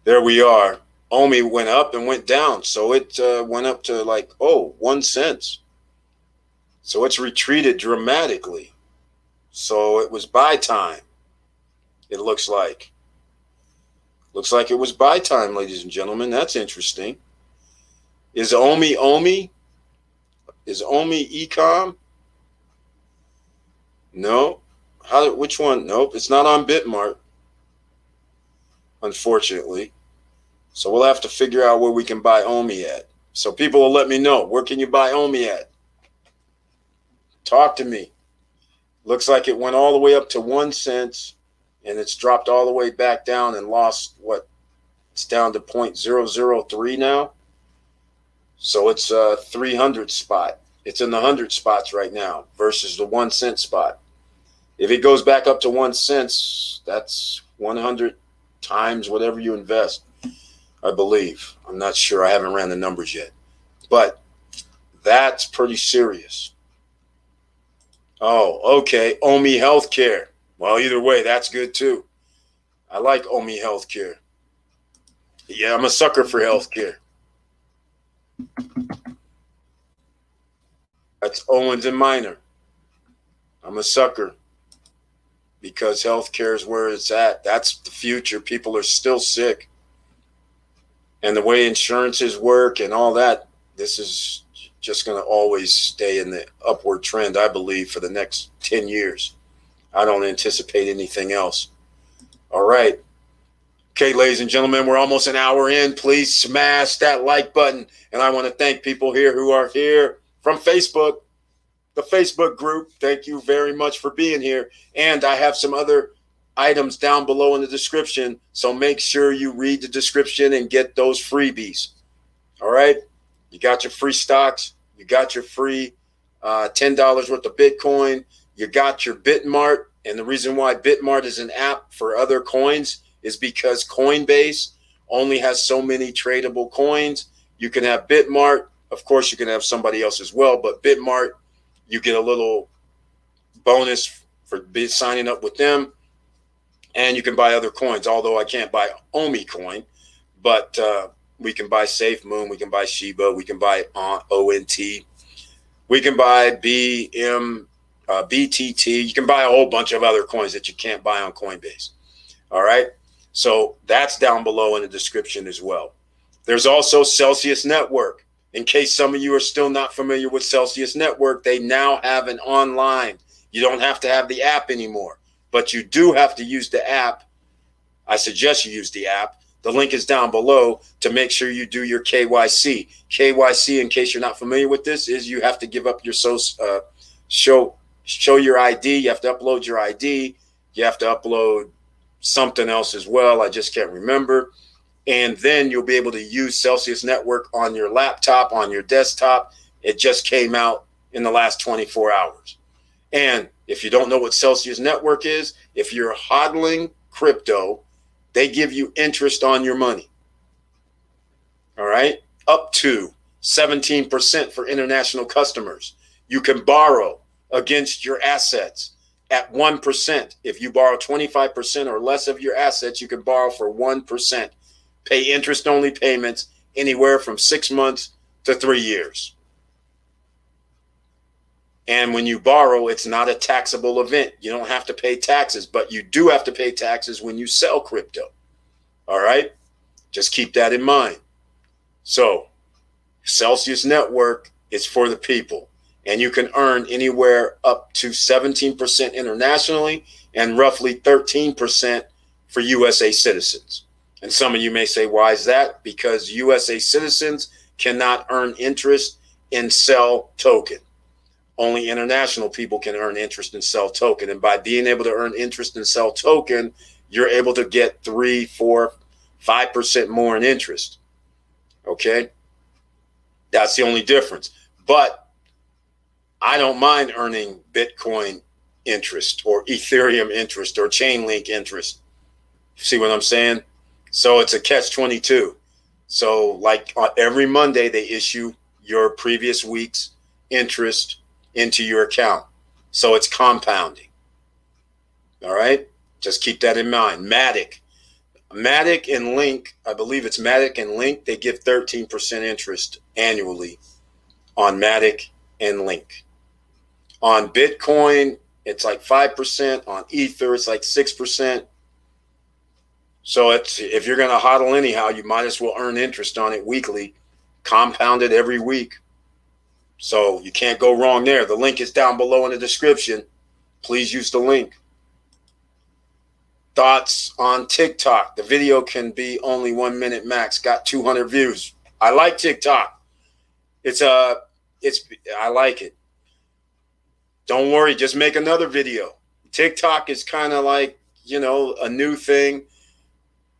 S1: there we are. OMI went up and went down. So it went up to like, 1 cent. So it's retreated dramatically. So it was buy time. It looks like. Looks like it was buy time, ladies and gentlemen. That's interesting. Is OMI OMI? Is OMI Ecom? No. Which one? Nope. It's not on Bitmart, unfortunately. So we'll have to figure out where we can buy OMI at. So people will let me know. Where can you buy OMI at? Talk to me. Looks like it went all the way up to 1 cent, and it's dropped all the way back down and lost what? It's down to 0.003 now. So it's a 300 spot. It's in the 100 spots right now versus the 1 cent spot. If it goes back up to 1 cent, that's 100 times whatever you invest, I believe. I'm not sure. I haven't ran the numbers yet. But that's pretty serious. Oh, okay. OMI Healthcare. Well, either way, that's good too. I like OMI Healthcare. Yeah, I'm a sucker for healthcare. That's Owens and Minor. I'm a sucker because healthcare is where it's at. That's the future. People are still sick. And the way insurances work and all that, this is just going to always stay in the upward trend, I believe, for the next 10 years. I don't anticipate anything else. All right. Okay, ladies and gentlemen, we're almost an hour in. Please smash that like button. And I want to thank people here who are here from Facebook, the Facebook group. Thank you very much for being here. And I have some other items down below in the description. So make sure you read the description and get those freebies. All right. You got your free stocks. You got your free $10 worth of Bitcoin. You got your Bitmart. And the reason why Bitmart is an app for other coins is because Coinbase only has so many tradable coins. You can have Bitmart. Of course, you can have somebody else as well. But Bitmart, you get a little bonus for signing up with them. And you can buy other coins, although I can't buy OMI coin. But we can buy Safe Moon. We can buy Shiba. We can buy ONT. We can buy BTT. You can buy a whole bunch of other coins that you can't buy on Coinbase. All right. So that's down below in the description as well. There's also Celsius Network. In case some of you are still not familiar with Celsius Network, they now have an online. You don't have to have the app anymore, but you do have to use the app. I suggest you use the app. The link is down below to make sure you do your KYC. KYC, in case you're not familiar with this, is you have to give up your show your ID. You have to upload your ID. You have to upload something else as well. I just can't remember. And then you'll be able to use Celsius Network on your laptop, on your desktop. It just came out in the last 24 hours. And if you don't know what Celsius Network is, if you're hodling crypto, they give you interest on your money. All right. Up to 17% for international customers. You can borrow against your assets at 1%. If you borrow 25% or less of your assets, you can borrow for 1%. Pay interest-only payments anywhere from 6 months to 3 years. And when you borrow, it's not a taxable event. You don't have to pay taxes, but you do have to pay taxes when you sell crypto. All right? Just keep that in mind. So, Celsius Network is for the people. And you can earn anywhere up to 17% internationally and roughly 13% for USA citizens. And some of you may say, why is that? Because USA citizens cannot earn interest in Cell token. Only international people can earn interest in Cell token. And by being able to earn interest in Cell token, you're able to get 3, 4, 5% more in interest. Okay? That's the only difference. But I don't mind earning Bitcoin interest or Ethereum interest or Chainlink interest. See what I'm saying? So it's a catch-22. So like every Monday, they issue your previous week's interest into your account. So it's compounding. All right? Just keep that in mind. Matic and Link, I believe it's Matic and Link, they give 13% interest annually on Matic and Link. On Bitcoin, it's like 5%. On Ether, it's like 6%. So if you're going to hodl anyhow, you might as well earn interest on it weekly, compounded every week. So you can't go wrong there. The link is down below in the description. Please use the link. Thoughts on TikTok. The video can be only 1 minute max. Got 200 views. I like TikTok. I like it. Don't worry, just make another video. TikTok is kind of like, a new thing.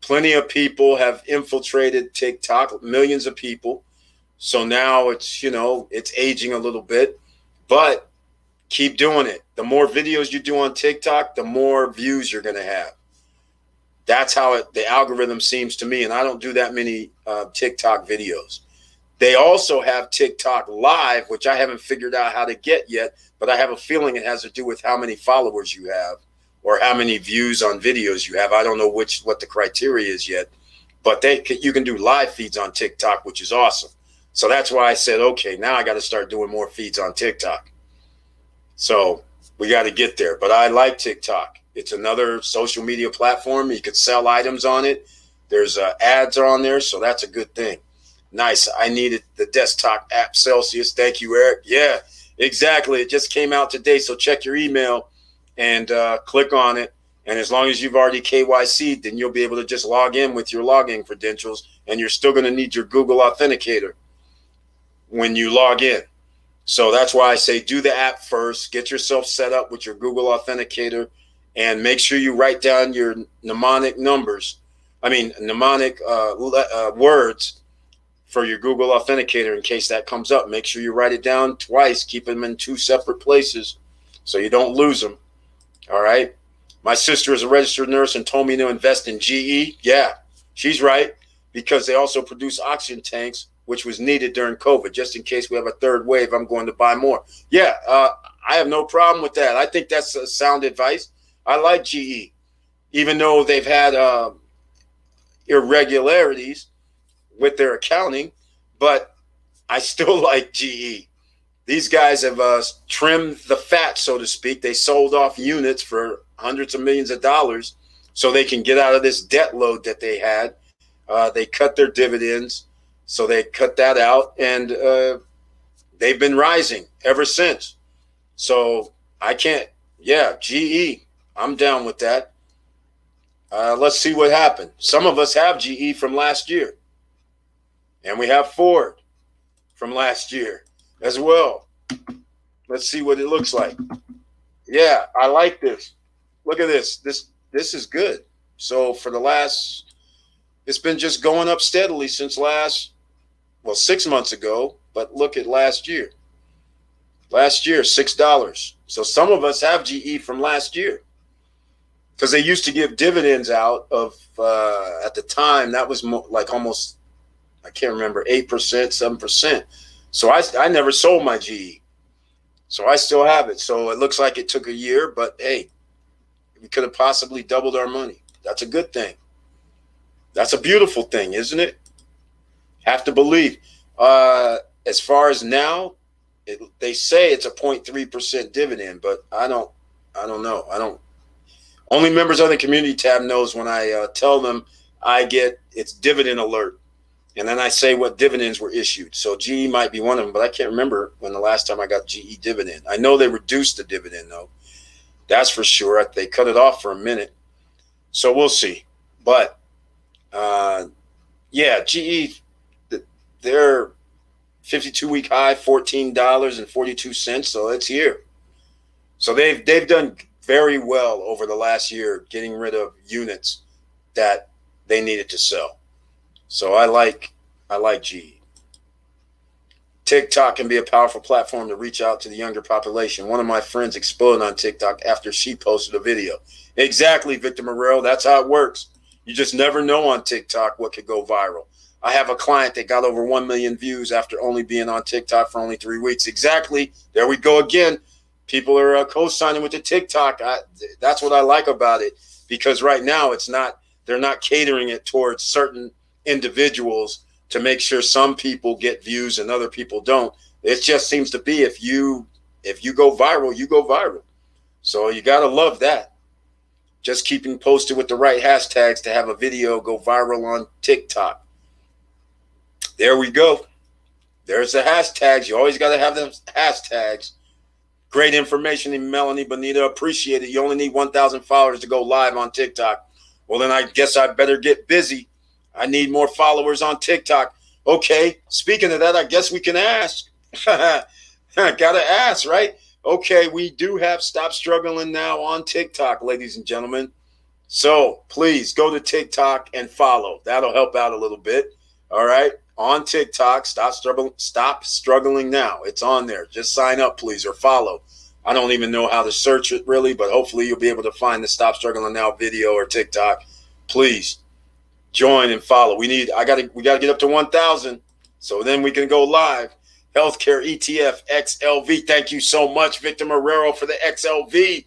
S1: Plenty of people have infiltrated TikTok, millions of people. So now it's, it's aging a little bit, but keep doing it. The more videos you do on TikTok, the more views you're going to have. That's how the algorithm seems to me. And I don't do that many TikTok videos. They also have TikTok Live, which I haven't figured out how to get yet, but I have a feeling it has to do with how many followers you have or how many views on videos you have. I don't know what the criteria is yet, but you can do live feeds on TikTok, which is awesome. So that's why I said, okay, now I got to start doing more feeds on TikTok. So we got to get there. But I like TikTok. It's another social media platform. You could sell items on it. There's ads on there, so that's a good thing. Nice. I needed the desktop app Celsius. Thank you, Eric. Yeah, exactly. It just came out today, so check your email and click on it. And as long as you've already KYC'd, then you'll be able to just log in with your login credentials, and you're still going to need your Google Authenticator when you log in. So that's why I say do the app first. Get yourself set up with your Google Authenticator, and make sure you write down your mnemonic words for your Google Authenticator in case that comes up. Make sure you write it down twice. Keep them in 2 separate places so you don't lose them. All right. My sister is a registered nurse and told me to invest in GE. Yeah, she's right, because they also produce oxygen tanks, which was needed during COVID. Just in case we have a third wave, I'm going to buy more. Yeah, I have no problem with that. I think that's sound advice. I like GE, even though they've had irregularities with their accounting, but I still like GE. These guys have trimmed the fat, so to speak. They sold off units for hundreds of millions of dollars so they can get out of this debt load that they had. They cut their dividends, so they cut that out, and they've been rising ever since. So GE, I'm down with that. Let's see what happened. Some of us have GE from last year. And we have Ford from last year as well. Let's see what it looks like. Yeah, I like this. Look at this. This is good. So it's been just going up steadily since 6 months ago. But look at last year. Last year, $6. So some of us have GE from last year, because they used to give dividends out of, at the time, that was like almost, I can't remember, 8%, 7%. So I never sold my GE. So I still have it. So it looks like it took a year, but hey, we could have possibly doubled our money. That's a good thing. That's a beautiful thing, isn't it? Have to believe. As far as now, they say it's a 0.3% dividend, but I don't know. Only members of the community tab knows when I tell them I get its dividend alert. And then I say what dividends were issued. So GE might be one of them, but I can't remember when the last time I got GE dividend. I know they reduced the dividend, though. That's for sure. They cut it off for a minute. So we'll see. But, GE, their 52-week high, $14.42. So it's here. So they've done very well over the last year getting rid of units that they needed to sell. So I like GE. TikTok can be a powerful platform to reach out to the younger population. One of my friends exploded on TikTok after she posted a video. Exactly, Victor Morrell. That's how it works. You just never know on TikTok what could go viral. I have a client that got over 1 million views after only being on TikTok for only 3 weeks. Exactly. There we go again. People are co-signing with the TikTok. That's what I like about it, because right now they're not catering it towards certain individuals to make sure some people get views and other people don't. It just seems to be if you go viral, you go viral. So you got to love that. Just keeping posted with the right hashtags to have a video go viral on TikTok. There we go. There's the hashtags. You always got to have them hashtags. Great information, and Melanie Bonita. Appreciate it. You only need 1,000 followers to go live on TikTok. Well, then I guess I better get busy. I need more followers on TikTok. Okay, speaking of that, I guess we can ask. Gotta ask, right? Okay, we do have Stop Struggling now on TikTok, ladies and gentlemen. So please go to TikTok and follow. That'll help out a little bit. All right. on TikTok. Stop struggling now. It's on there. Just sign up, please, or follow. I don't even know how to search it really, but hopefully you'll be able to find the Stop Struggling Now video or TikTok. Please join and follow. We got to get up to 1,000, so then we can go live. Healthcare ETF XLV. Thank you so much, Victor Marrero, for the XLV.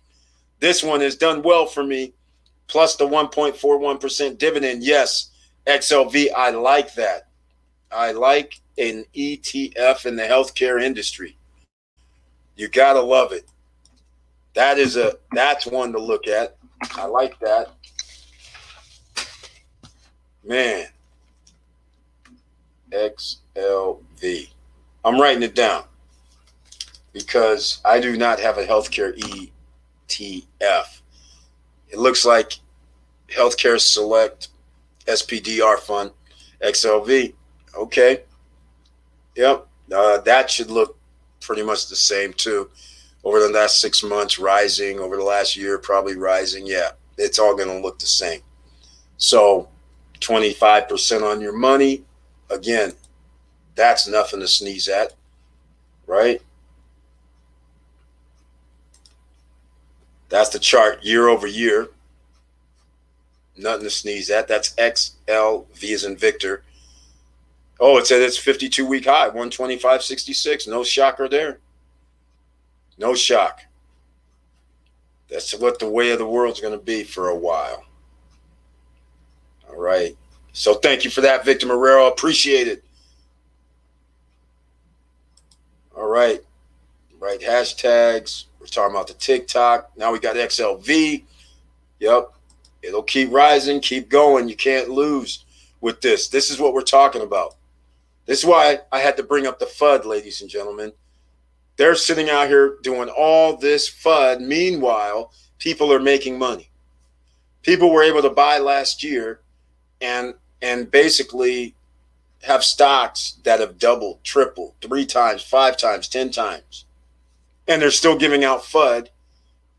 S1: This one has done well for me, plus the 1.41% dividend. Yes, XLV, I like that. I like an ETF in the healthcare industry. You got to love it. That's one to look at. I like that. Man, XLV. I'm writing it down because I do not have a healthcare ETF. It looks like Healthcare Select SPDR Fund, XLV. Okay. Yep. That should look pretty much the same too. Over the last 6 months, rising. Over the last year, probably rising. Yeah, it's all going to look the same. So 25% on your money. Again, that's nothing to sneeze at, right? That's the chart year over year. Nothing to sneeze at. That's XLV as in Victor. Oh, it said it's 52-week high, 125.66. No shocker there. No shock. That's what the way of the world's going to be for a while. All right. So thank you for that, Victor Marrero. Appreciate it. All right. Right hashtags. We're talking about the TikTok. Now we got XLV. Yep. It'll keep rising, keep going. You can't lose with this. This is what we're talking about. This is why I had to bring up the FUD, ladies and gentlemen. They're sitting out here doing all this FUD. Meanwhile, people are making money. People were able to buy last year and basically have stocks that have doubled, tripled, 3 times, 5 times, 10 times. And they're still giving out FUD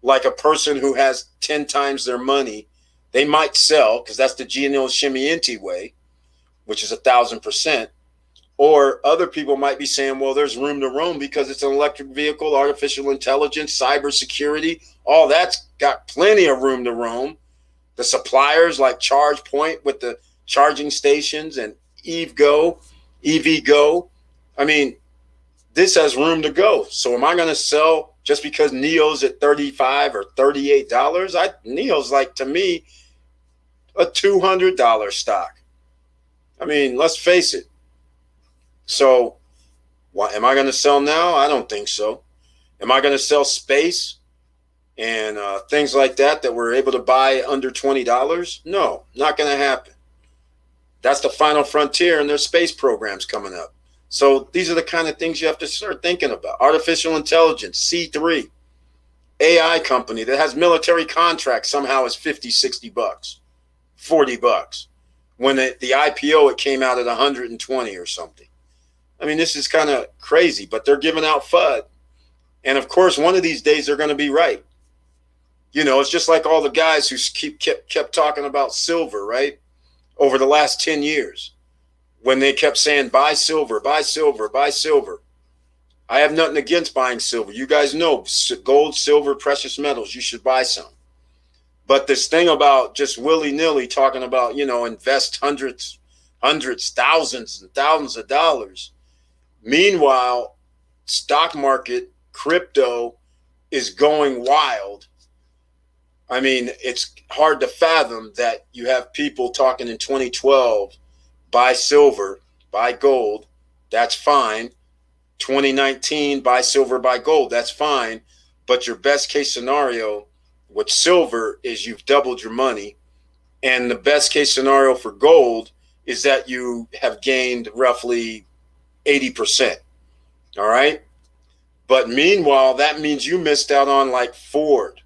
S1: like a person who has 10 times their money. They might sell because that's the Gino Scimienti way, which is 1,000%. Or other people might be saying, well, there's room to roam because it's an electric vehicle, artificial intelligence, cybersecurity. All that's got plenty of room to roam. The suppliers like ChargePoint with the charging stations and EV Go. I mean, this has room to go. So am I going to sell just because NIO's at $35 or $38? NIO's like, to me, a $200 stock. I mean, let's face it. So am I going to sell now? I don't think so. Am I going to sell space and things like that we're able to buy under $20? No, not going to happen. That's the final frontier, and there's space programs coming up. So these are the kind of things you have to start thinking about. Artificial intelligence, C3, AI company that has military contracts somehow is $50, $60, $40. When the IPO, it came out at 120 or something. I mean, this is kind of crazy, but they're giving out FUD. And of course, one of these days they're going to be right. You know, it's just like all the guys who kept talking about silver, right? Over the last 10 years, when they kept saying, buy silver, buy silver, buy silver. I have nothing against buying silver. You guys know gold, silver, precious metals, you should buy some. But this thing about just willy-nilly talking about, you know, invest hundreds, thousands and thousands of dollars. Meanwhile, stock market, crypto is going wild. I mean, it's hard to fathom that you have people talking in 2012, buy silver, buy gold, that's fine. 2019, buy silver, buy gold, that's fine. But your best case scenario with silver is you've doubled your money. And the best case scenario for gold is that you have gained roughly 80%. All right. But meanwhile, that means you missed out on like Ford,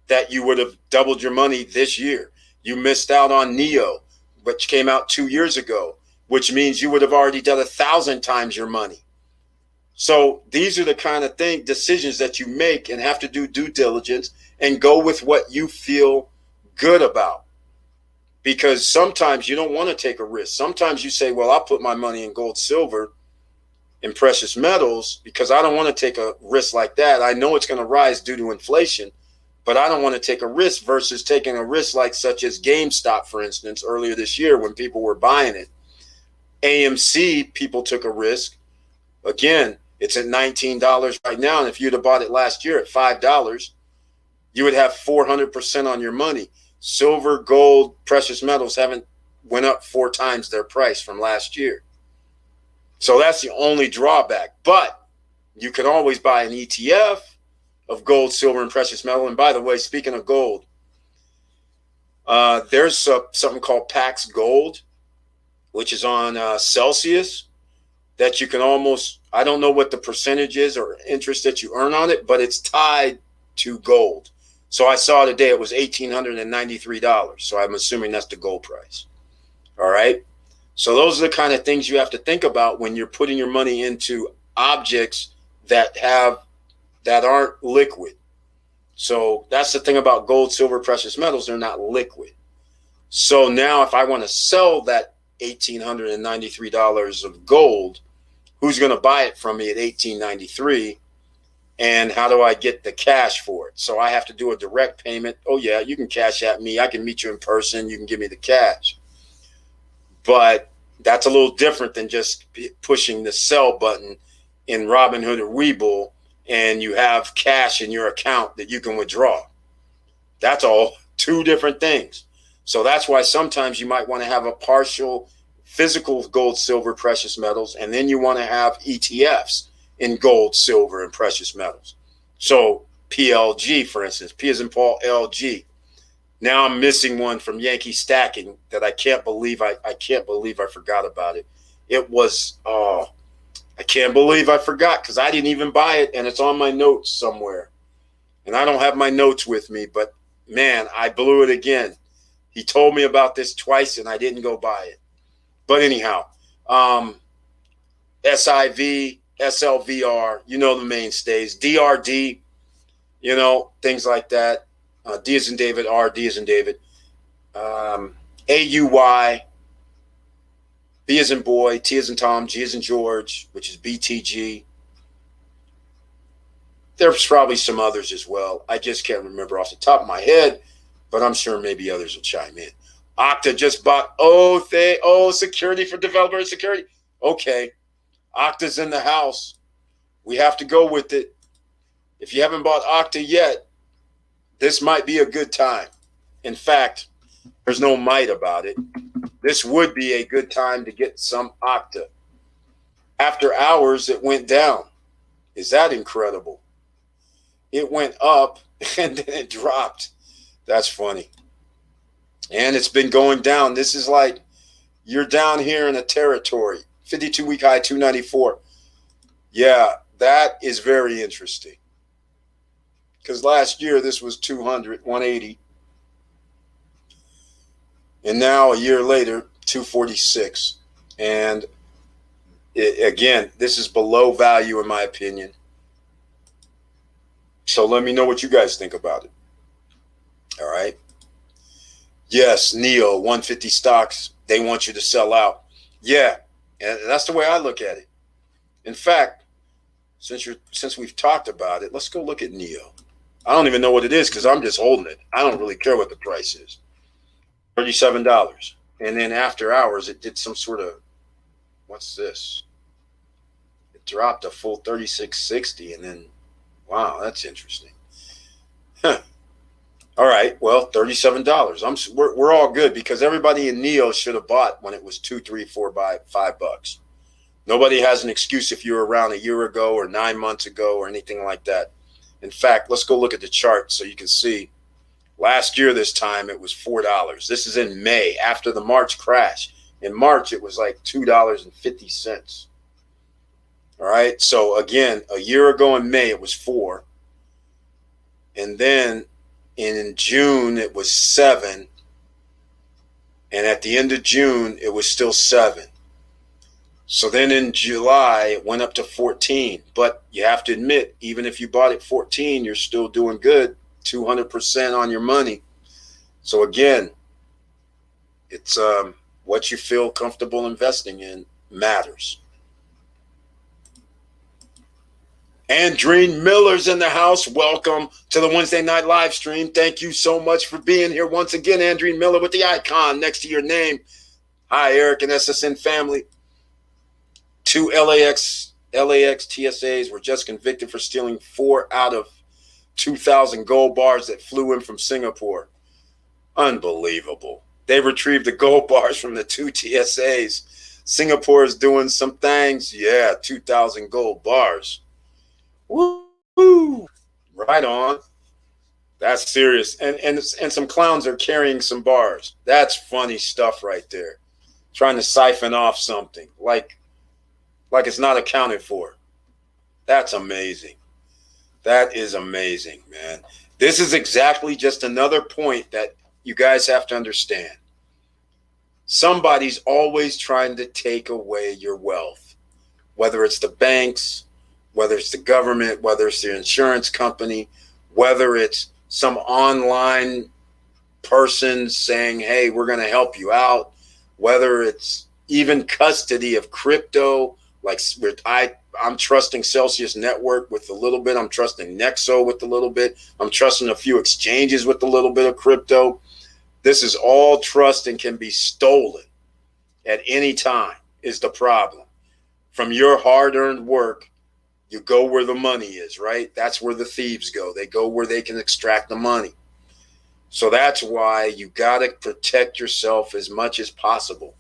S1: that you would have doubled your money this year. You missed out on NIO, which came out 2 years ago, which means you would have already done 1,000 times your money. So these are the kind of decisions that you make and have to do due diligence and go with what you feel good about. because sometimes you don't want to take a risk. Sometimes you say, well, I'll put my money in gold, silver, and precious metals because I don't want to take a risk like that. I know it's going to rise due to inflation, but I don't want to take a risk versus taking a risk like such as GameStop, for instance, earlier this year when people were buying it. AMC, people took a risk. Again, it's at $19 right now. And if you'd have bought it last year at $5, you would have 400% on your money. Silver, gold, precious metals haven't went up 4 times their price from last year. So that's the only drawback. But you can always buy an ETF of gold, silver, and precious metal. And by the way, speaking of gold, there's something called Pax Gold, which is on Celsius, that you can almost, I don't know what the percentage is or interest that you earn on it, but it's tied to gold. So I saw today it was $1,893. So I'm assuming that's the gold price. All right. So those are the kind of things you have to think about when you're putting your money into objects that aren't liquid. So that's the thing about gold, silver, precious metals. They're not liquid. So now if I want to sell that $1,893 of gold, who's going to buy it from me at $1,893? And how do I get the cash for it? So I have to do a direct payment. Oh, yeah, you can cash at me. I can meet you in person. You can give me the cash. But that's a little different than just pushing the sell button in Robinhood or Webull and you have cash in your account that you can withdraw. That's all 2 different things. So that's why sometimes you might want to have a partial physical gold, silver, precious metals, and then you want to have ETFs in gold, silver, and precious metals. So PLG, for instance, P as in Paul, LG. Now I'm missing one from Yankee Stacking that I can't believe I forgot about it. It was, I can't believe I forgot because I didn't even buy it, and it's on my notes somewhere. And I don't have my notes with me, but man, I blew it again. He told me about this twice, and I didn't go buy it. But anyhow, SIV, SLVR, you know the mainstays, DRD, you know, things like that. D as in David, R, D as in David. AUY, B as in boy, T as in Tom, G as in George, which is BTG. There's probably some others as well. I just can't remember off the top of my head, but I'm sure maybe others will chime in. Okta just bought, security for developer security. Okay, Okta's in the house. We have to go with it. If you haven't bought Okta yet, this might be a good time. In fact, there's no might about it. This would be a good time to get some Okta. After hours, it went down. Is that incredible? It went up and then it dropped. That's funny. And it's been going down. This is like you're down here in a territory. 52-week high, 294. Yeah, that is very interesting. Because last year this was 200, 180. And now a year later, 246. And again, this is below value in my opinion. So let me know what you guys think about it. All right. Yes, NEO, 150 stocks. They want you to sell out. Yeah, and that's the way I look at it. In fact, since we've talked about it, let's go look at NEO. I don't even know what it is because I'm just holding it. I don't really care what the price is. $37. And then after hours, it did some sort of, what's this? It dropped a full 36.60 and then, wow, that's interesting. Huh. All right, well, $37. We're all good because everybody in NEO should have bought when it was $2, $3, $4, $5. Nobody has an excuse if you were around a year ago or 9 months ago or anything like that. In fact, let's go look at the chart so you can see. Last year this time it was $4. This is in May after the March crash. In March it was like $2.50. All right, so again, a year ago in May it was $4. And then in June it was $7. And at the end of June it was still $7. So then in July, it went up to 14. But you have to admit, even if you bought it 14, you're still doing good, 200% on your money. So again, It's what you feel comfortable investing in matters. Andreen Miller's in the house. Welcome to the Wednesday night live stream. Thank you so much for being here once again. Andreen Miller with the icon next to your name. Hi, Eric and SSN family. 2 LAX TSAs were just convicted for stealing 4 out of 2,000 gold bars that flew in from Singapore. Unbelievable. They retrieved the gold bars from the 2 TSAs. Singapore is doing some things. Yeah, 2,000 gold bars. Woo! Right on. That's serious. And some clowns are carrying some bars. That's funny stuff right there. Trying to siphon off something like it's not accounted for. That's amazing. That is amazing, man. This is exactly just another point that you guys have to understand. Somebody's always trying to take away your wealth, whether it's the banks, whether it's the government, whether it's the insurance company, whether it's some online person saying, hey, we're going to help you out, whether it's even custody of crypto, like I'm trusting Celsius Network with a little bit. I'm trusting Nexo with a little bit. I'm trusting a few exchanges with a little bit of crypto. This is all trust and can be stolen at any time is the problem. From your hard-earned work, you go where the money is, right? That's where the thieves go. They go where they can extract the money. So that's why you got to protect yourself as much as possible.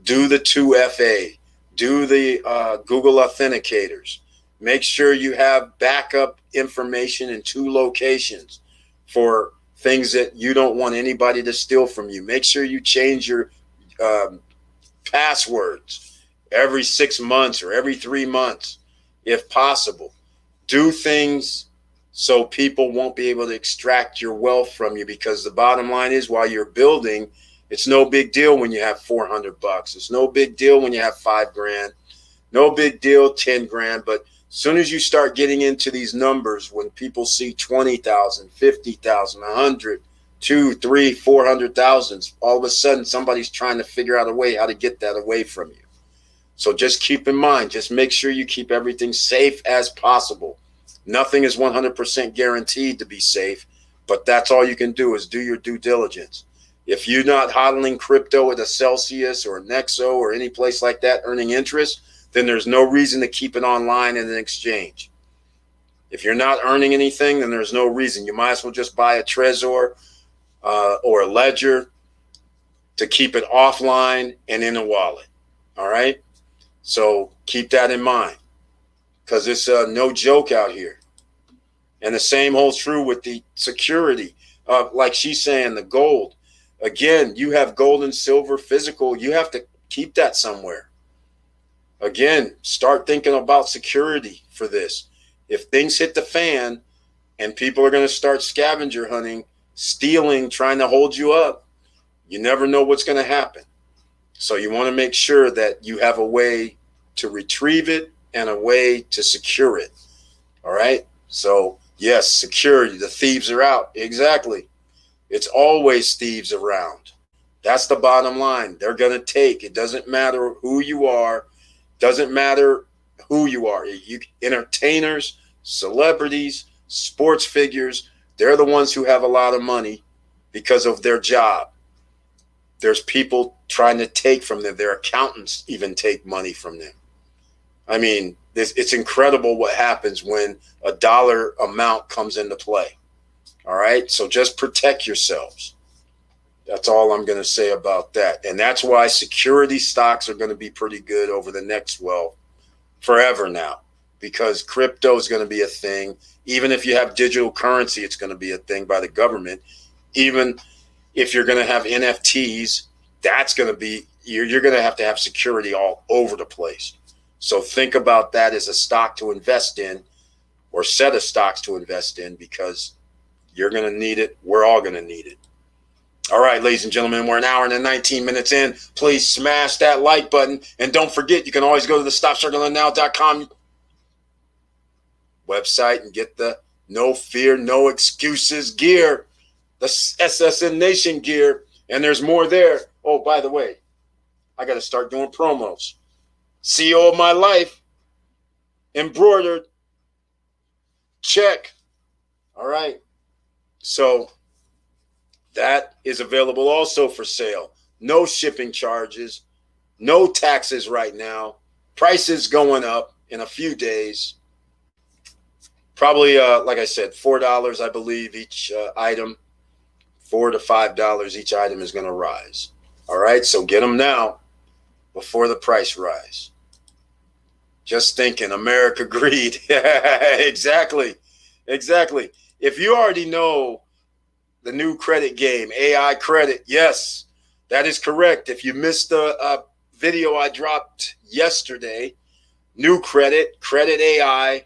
S1: Do the 2FA. Do the Google authenticators. Make sure you have backup information in 2 locations for things that you don't want anybody to steal from you. Make sure you change your passwords every 6 months or every 3 months, if possible. Do things so people won't be able to extract your wealth from you, because the bottom line is, while you're building, it's no big deal when you have $400. It's no big deal when you have $5,000. No big deal, 10 grand. But as soon as you start getting into these numbers, when people see 20,000, 50,000, 100, 2, 3, 400,000, all of a sudden somebody's trying to figure out a way how to get that away from you. So just keep in mind, just make sure you keep everything safe as possible. Nothing is 100% guaranteed to be safe, but that's all you can do is do your due diligence. If you're not hodling crypto at a Celsius or a Nexo or any place like that earning interest, then there's no reason to keep it online in an exchange. If you're not earning anything, then there's no reason. You might as well just buy a Trezor or a Ledger to keep it offline and in a wallet. All right? So keep that in mind, because it's no joke out here. And the same holds true with the security. Like she's saying, the gold. Again, you have gold and silver physical. You have to keep that somewhere. Again, start thinking about security for this. If things hit the fan and people are going to start scavenger hunting, stealing, trying to hold you up, you never know what's going to happen. So you want to make sure that you have a way to retrieve it and a way to secure it. All right? So, yes, security. The thieves are out. Exactly. It's always thieves around. That's the bottom line. They're going to take. It doesn't matter who you are. Doesn't matter who you are. Entertainers, celebrities, sports figures, they're the ones who have a lot of money because of their job. There's people trying to take from them. Their accountants even take money from them. I mean, it's incredible what happens when a dollar amount comes into play. All right? So just protect yourselves. That's all I'm going to say about that. And that's why security stocks are going to be pretty good over the next, forever now, because crypto is going to be a thing. Even if you have digital currency, it's going to be a thing by the government. Even if you're going to have NFTs, that's going to be, you're going to have security all over the place. So think about that as a stock to invest in, or set of stocks to invest in, because you're going to need it. We're all going to need it. All right, ladies and gentlemen, we're an hour and 19 minutes in. Please smash that like button. And don't forget, you can always go to the StopStrugglingNow.com website and get the no fear, no excuses gear, the SSN Nation gear. And there's more there. Oh, by the way, I got to start doing promos. CEO of my life, embroidered, check. All right. So that is available also for sale. No shipping charges, no taxes right now. Prices going up in a few days. Probably, like I said, $4, I believe, each item. $4 to $5 each item is going to rise. All right, so get them now before the price rise. Just thinking, America greed. Exactly. If you already know the new credit game, AI credit, yes, that is correct. If you missed the video I dropped yesterday, new credit AI.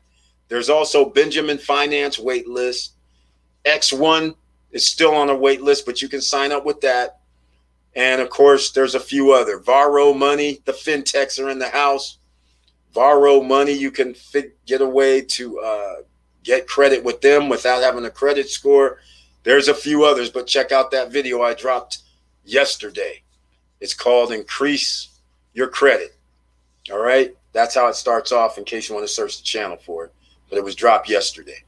S1: There's also Benjamin Finance wait list. X1 is still on a wait list, but you can sign up with that. And of course, there's a few other. Varo Money, the fintechs are in the house. Varo Money, you can get a way to get credit with them without having a credit score. There's a few others, but check out that video I dropped yesterday. It's called Increase Your Credit. All right? That's how it starts off in case you want to search the channel for it. But it was dropped yesterday.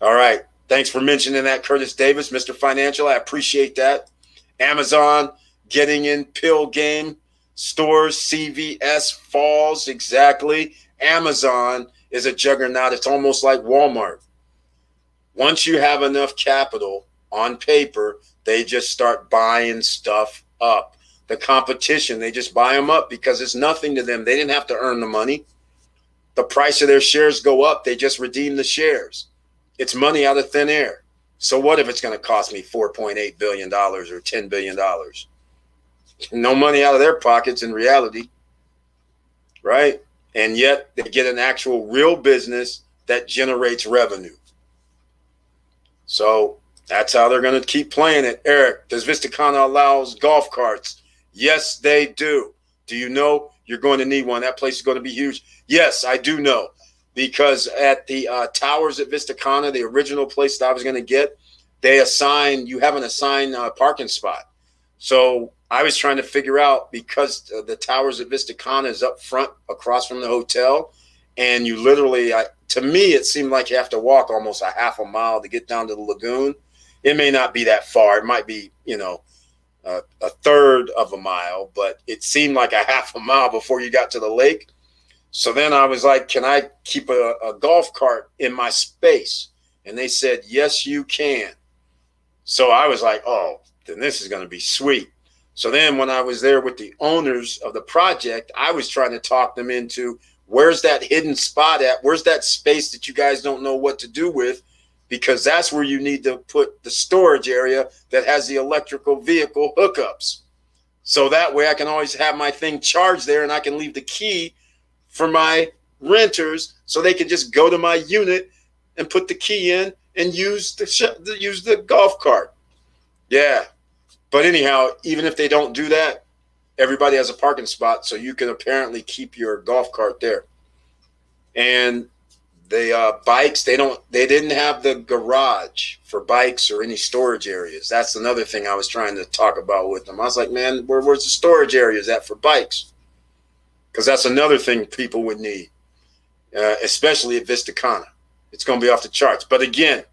S1: All right. Thanks for mentioning that, Curtis Davis, Mr. Financial. I appreciate that. Amazon getting in pill game. Stores, CVS falls. Exactly. Amazon is a juggernaut. It's almost like Walmart. Once you have enough capital on paper, they just start buying stuff up. The competition, they just buy them up because it's nothing to them. They didn't have to earn the money. The price of their shares go up. They just redeem the shares. It's money out of thin air. So what if it's going to cost me $4.8 billion or $10 billion? No money out of their pockets in reality, right? And yet they get an actual real business that generates revenue. So that's how they're going to keep playing it. Eric, does Vistacana allow golf carts? Yes, they do. Do you know you're going to need one? That place is going to be huge. Yes, I do know. Because at the towers at Vistacana, the original place that I was going to get, you have an assigned parking spot. So I was trying to figure out, because the towers at Vistacana is up front across from the hotel, and you literally, to me, it seemed like you have to walk almost a half a mile to get down to the lagoon. It may not be that far. It might be, a third of a mile, but it seemed like a half a mile before you got to the lake. So then I was like, can I keep a golf cart in my space? And they said, yes, you can. So I was like, oh, then this is going to be sweet. So then when I was there with the owners of the project, I was trying to talk them into, where's that hidden spot at? Where's that space that you guys don't know what to do with? Because that's where you need to put the storage area that has the electrical vehicle hookups. So that way I can always have my thing charged there, and I can leave the key for my renters so they can just go to my unit and put the key in and use the golf cart. Yeah. But anyhow, even if they don't do that, everybody has a parking spot, so you can apparently keep your golf cart there. And the bikes, they didn't have the garage for bikes or any storage areas. That's another thing I was trying to talk about with them. I was like, man, where's the storage areas at for bikes? Because that's another thing people would need, especially at Vistacana. It's going to be off the charts. But again,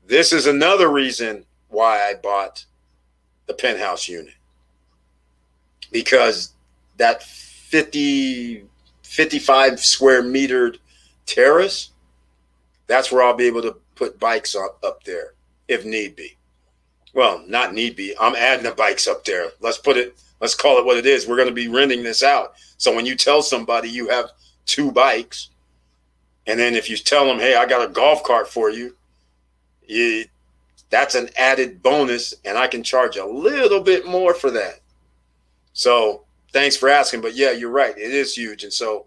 S1: this is another reason why I bought the penthouse unit. Because that 55 square metered terrace, that's where I'll be able to put bikes up there if need be. Well, not need be. I'm adding the bikes up there. Let's call it what it is. We're going to be renting this out. So when you tell somebody you have 2 bikes, and then if you tell them, hey, I got a golf cart for you, that's an added bonus, and I can charge a little bit more for that. So thanks for asking. But yeah, you're right. It is huge. And so,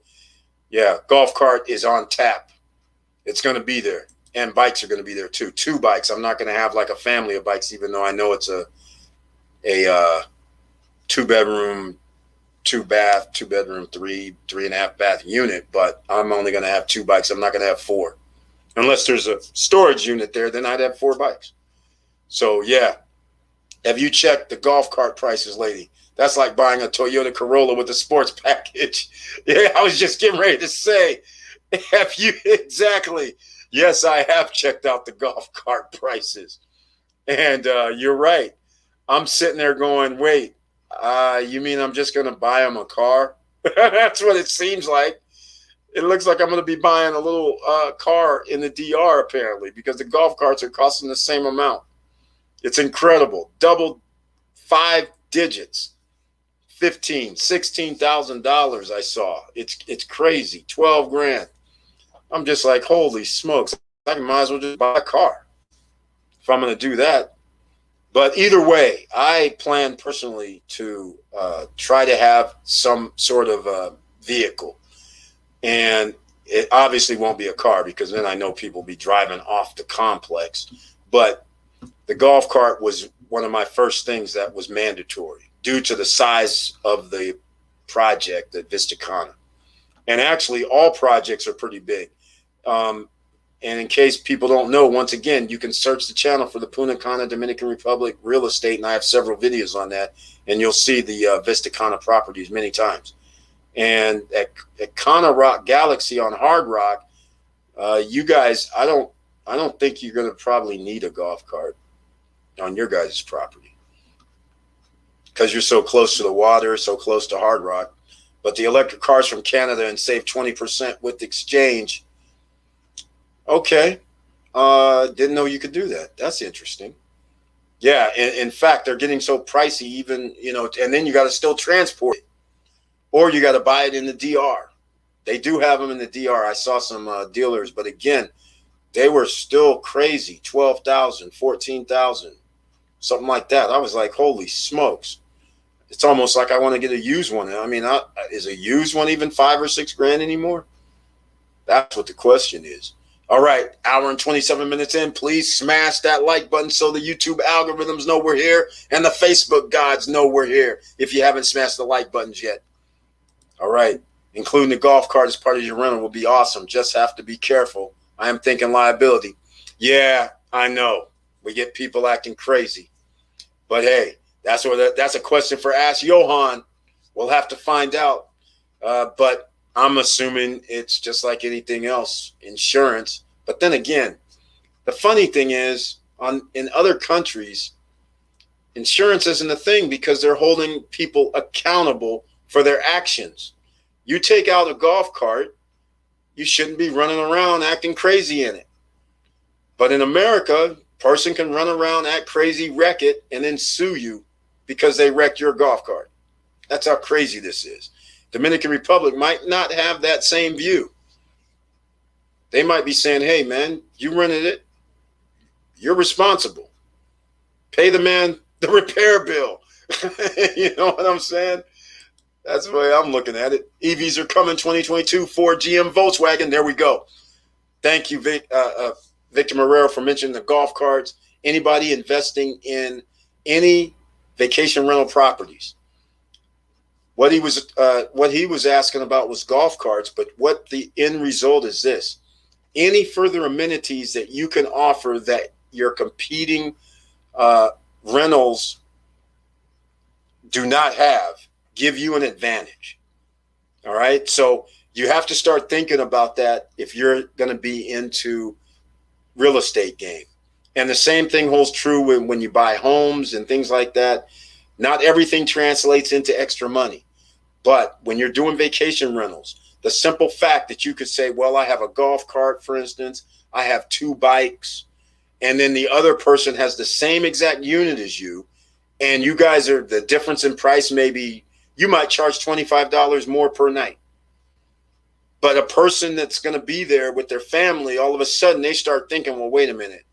S1: yeah, golf cart is on tap. It's going to be there. And bikes are going to be there too. 2 bikes. I'm not going to have like a family of bikes, even though I know it's a 2-bedroom, 2-bath, 2-bedroom, 3.5 bath unit. But I'm only going to have 2 bikes. I'm not going to have 4. Unless there's a storage unit there, then I'd have 4 bikes. So yeah, Have you checked the golf cart prices, lady? That's like buying a Toyota Corolla with a sports package. Yeah, I was just getting ready to say, have you exactly? Yes, I have checked out the golf cart prices. And you're right. I'm sitting there going, wait, you mean I'm just going to buy them a car? That's what it seems like. It looks like I'm going to be buying a little car in the DR, apparently, because the golf carts are costing the same amount. It's incredible. Double 5 digits. $16,000 I saw. It's crazy. 12 grand. I'm just like, holy smokes. I might as well just buy a car if I'm going to do that. But either way, I plan personally to try to have some sort of vehicle. And it obviously won't be a car, because then I know people will be driving off the complex. But the golf cart was one of my first things that was mandatory due to the size of the project at Vistacana. And actually, all projects are pretty big. And in case people don't know, once again, you can search the channel for the Punta Cana, Dominican Republic real estate, and I have several videos on that, and you'll see the Vistacana properties many times. And at Cana Rock Galaxy on Hard Rock, you guys, I don't think you're going to probably need a golf cart on your guys' property, because you're so close to the water, so close to Hard Rock. But the electric cars from Canada and save 20% with exchange. Okay. Didn't know you could do that. That's interesting. Yeah. In fact, they're getting so pricey, even, and then you got to still transport it, or you got to buy it in the DR. They do have them in the DR. I saw some dealers, but again, they were still crazy. 12,000, 14,000, something like that. I was like, holy smokes. It's almost like I want to get a used one. I mean, is a used one even 5 or 6 grand anymore? That's what the question is. All right, hour and 27 minutes in. Please smash that like button so the YouTube algorithms know we're here and the Facebook gods know we're here if you haven't smashed the like buttons yet. All right, including the golf cart as part of your rental will be awesome. Just have to be careful. I am thinking liability. Yeah, I know. We get people acting crazy. But hey, that's a question for Ask Johan. We'll have to find out. But I'm assuming it's just like anything else, insurance. But then again, the funny thing is, in other countries, insurance isn't a thing because they're holding people accountable for their actions. You take out a golf cart, you shouldn't be running around acting crazy in it. But in America, a person can run around, act crazy, wreck it, and then sue you because they wrecked your golf cart. That's how crazy this is. Dominican Republic might not have that same view. They might be saying, hey, man, you rented it. You're responsible. Pay the man the repair bill. You know what I'm saying? That's the way I'm looking at it. EVs are coming 2022, Ford, GM, Volkswagen. There we go. Thank you, Victor Marrero, for mentioning the golf carts. Anybody investing in any vacation rental properties. What he was asking about was golf carts, but what the end result is this. Any further amenities that you can offer that your competing rentals do not have give you an advantage. All right. So you have to start thinking about that if you're going to be into real estate game. And the same thing holds true when you buy homes and things like that. Not everything translates into extra money. But when you're doing vacation rentals, the simple fact that you could say, well, I have a golf cart, for instance, I have 2 bikes, and then the other person has the same exact unit as you, and you guys are, the difference in price, maybe you might charge $25 more per night. But a person that's going to be there with their family, all of a sudden they start thinking, well, wait a minute.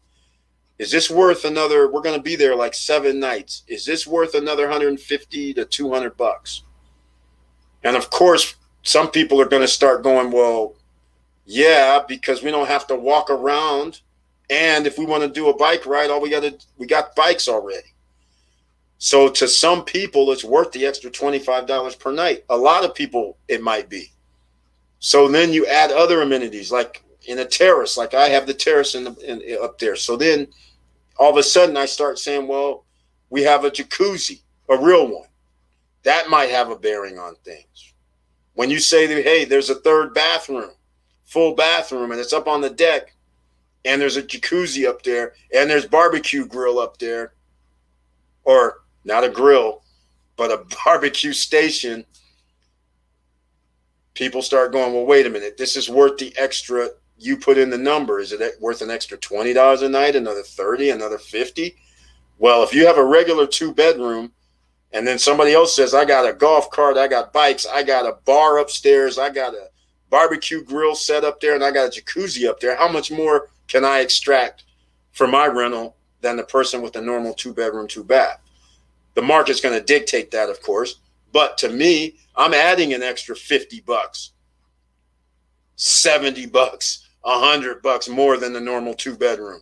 S1: Is this worth another, we're going to be there like 7 nights. Is this worth another $150 to $200? And of course, some people are going to start going, well, yeah, because we don't have to walk around. And if we want to do a bike ride, we got bikes already. So to some people, it's worth the extra $25 per night. A lot of people, it might be. So then you add other amenities, like in a terrace, like I have the terrace up there. So then all of a sudden I start saying, well, we have a jacuzzi, a real one. That might have a bearing on things. When you say that, hey, there's a third bathroom, full bathroom, and it's up on the deck, and there's a jacuzzi up there, and there's barbecue grill up there, or not a grill, but a barbecue station, people start going, well, wait a minute, this is worth the extra. You put in the number. Is it worth an extra $20 a night, another $30, another $50? Well, if you have a regular 2-bedroom, and then somebody else says, I got a golf cart, I got bikes, I got a bar upstairs, I got a barbecue grill set up there, and I got a jacuzzi up there, how much more can I extract for my rental than the person with the normal 2-bedroom, 2-bath? The market's going to dictate that, of course. But to me, I'm adding an extra $50, $70, $100 more than the normal 2-bedroom.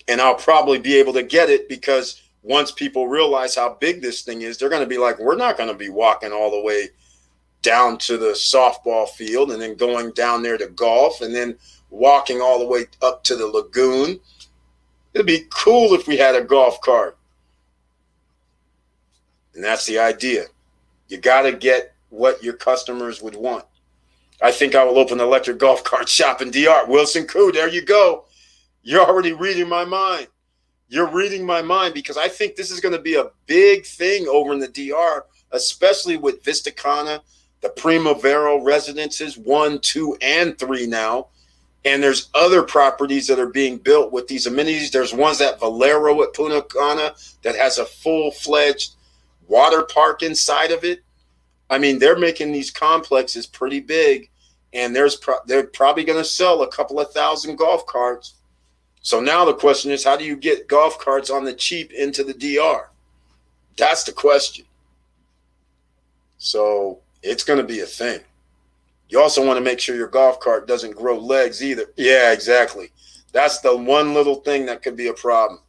S1: And I'll probably be able to get it because once people realize how big this thing is, they're going to be like, we're not going to be walking all the way down to the softball field and then going down there to golf and then walking all the way up to the lagoon. It'd be cool if we had a golf cart. And that's the idea. You got to get what your customers would want. I think I will open an electric golf cart shop in DR. Wilson Koo, there you go. You're already reading my mind. You're reading my mind because I think this is going to be a big thing over in the DR, especially with Vistacana, the Primavera residences 1, 2, and 3 now. And there's other properties that are being built with these amenities. There's ones at Valero at Punta Cana that has a full-fledged water park inside of it. I mean, they're making these complexes pretty big, and they're probably going to sell a couple of thousand golf carts. So now the question is, how do you get golf carts on the cheap into the DR? That's the question. So it's going to be a thing. You also want to make sure your golf cart doesn't grow legs either. Yeah, exactly. That's the one little thing that could be a problem.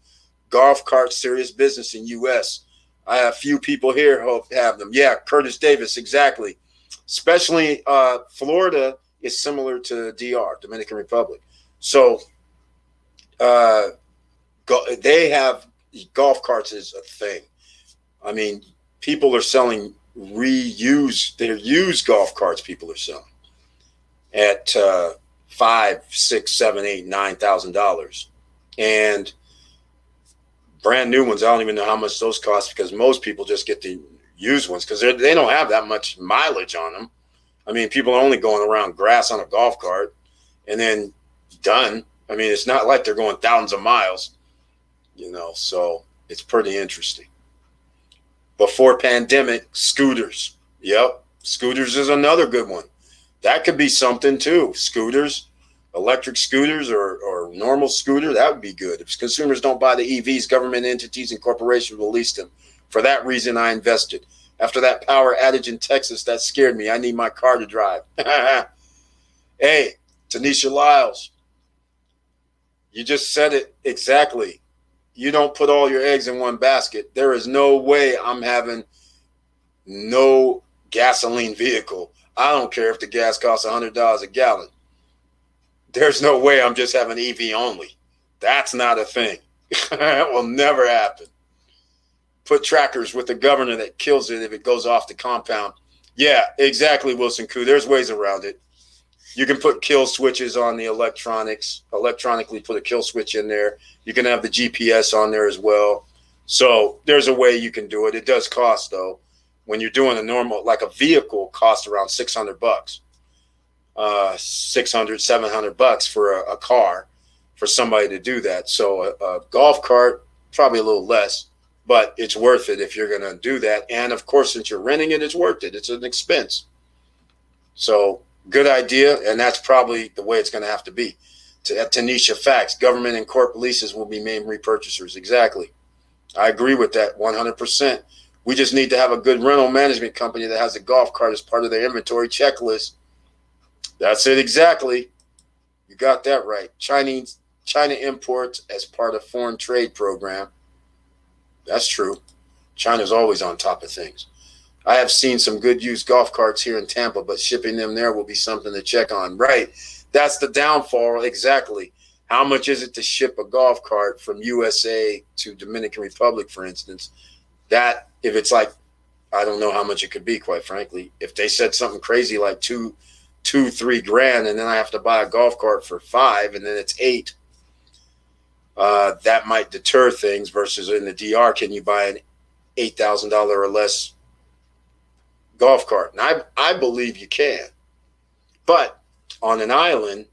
S1: Golf cart, serious business in U.S. I have a few people here who have them. Yeah, Curtis Davis, exactly. Especially Florida is similar to DR, Dominican Republic. So they have golf carts is a thing. I mean, people are selling they're used golf carts people are selling at $5,000, $6,000, $7,000, $8,000, $9,000. And brand new ones, I don't even know how much those cost because most people just get the used ones because they don't have that much mileage on them. I mean, people are only going around grass on a golf cart and then done. I mean, it's not like they're going thousands of miles, so it's pretty interesting. Before pandemic, scooters. Yep, scooters is another good one. That could be something too. Scooters, electric scooters or normal scooter, that would be good. If consumers don't buy the EVs, government entities and corporations will lease them. For that reason, I invested. After that power outage in Texas, that scared me. I need my car to drive. Hey, Tanisha Lyles, you just said it exactly. You don't put all your eggs in one basket. There is no way I'm having no gasoline vehicle. I don't care if the gas costs $100 a gallon. There's no way I'm just having EV only. That's not a thing. That will never happen. Put trackers with the governor that kills it if it goes off the compound. Yeah, exactly, Wilson Koo. There's ways around it. You can put kill switches on the electronically put a kill switch in there. You can have the GPS on there as well. So there's a way you can do it. It does cost, though. When you're doing a normal, like a vehicle, costs around $600, $600, $700 for a car for somebody to do that. So a golf cart, probably a little less, but it's worth it if you're going to do that. And, of course, since you're renting it, it's worth it. It's an expense. So good idea, and that's probably the way it's going to have to be. Tanisha, facts. Government and corporate leases will be main repurchasers. Exactly. I agree with that 100%. We just need to have a good rental management company that has a golf cart as part of their inventory checklist. That's it exactly. You got that right. China imports as part of foreign trade program. That's true. China's always on top of things. I have seen some good used golf carts here in Tampa, but shipping them there will be something to check on. Right. That's the downfall. Exactly. How much is it to ship a golf cart from USA to Dominican Republic, for instance? That, if it's like, I don't know how much it could be, quite frankly. If they said something crazy like $2-3 grand, and then I have to buy a golf cart for $5, and then it's $8, that might deter things. Versus in the DR, can you buy an $8,000 or less golf cart? And I believe you can. But on an island,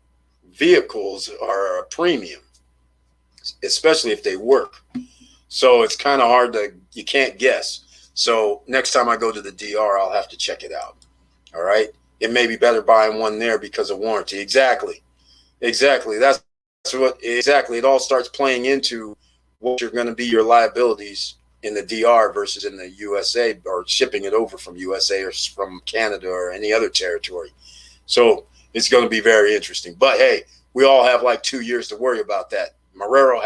S1: vehicles are a premium, especially if they work. So it's kind of hard you can't guess. So next time I go to the DR, I'll have to check it out. All right. It may be better buying one there because of warranty. Exactly. That's what exactly. It all starts playing into what you're going to be your liabilities in the DR versus in the USA, or shipping it over from USA or from Canada or any other territory. So it's going to be very interesting. But hey, we all have like 2 years to worry about that. Marrero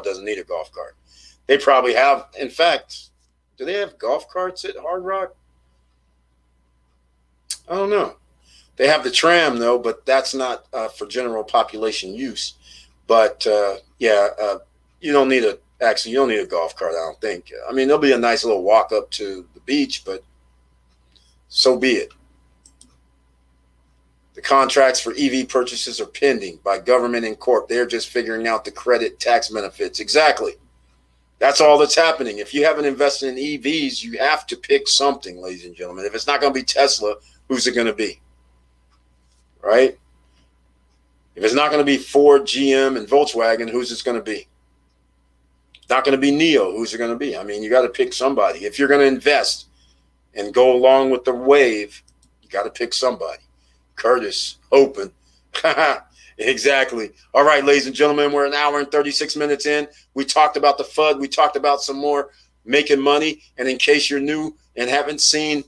S1: doesn't need a golf cart. They probably have, in fact, do they have golf carts at Hard Rock? I don't know. They have the tram though, but that's not for general population use. But you don't need a golf cart, I don't think. I mean, there'll be a nice little walk up to the beach, but so be it. The contracts for EV purchases are pending by government and corp. They're just figuring out the credit tax benefits. Exactly. That's all that's happening. If you haven't invested in EVs, you have to pick something, ladies and gentlemen. If it's not going to be Tesla, who's it going to be? Right? If it's not going to be Ford, GM, and Volkswagen, who's it going to be? It's not going to be NIO. Who's it going to be? I mean, you got to pick somebody. If you're going to invest and go along with the wave, you got to pick somebody. Curtis, open. Exactly. All right, ladies and gentlemen, we're an hour and 36 minutes in. We talked about the FUD. We talked about some more making money. And in case you're new and haven't seen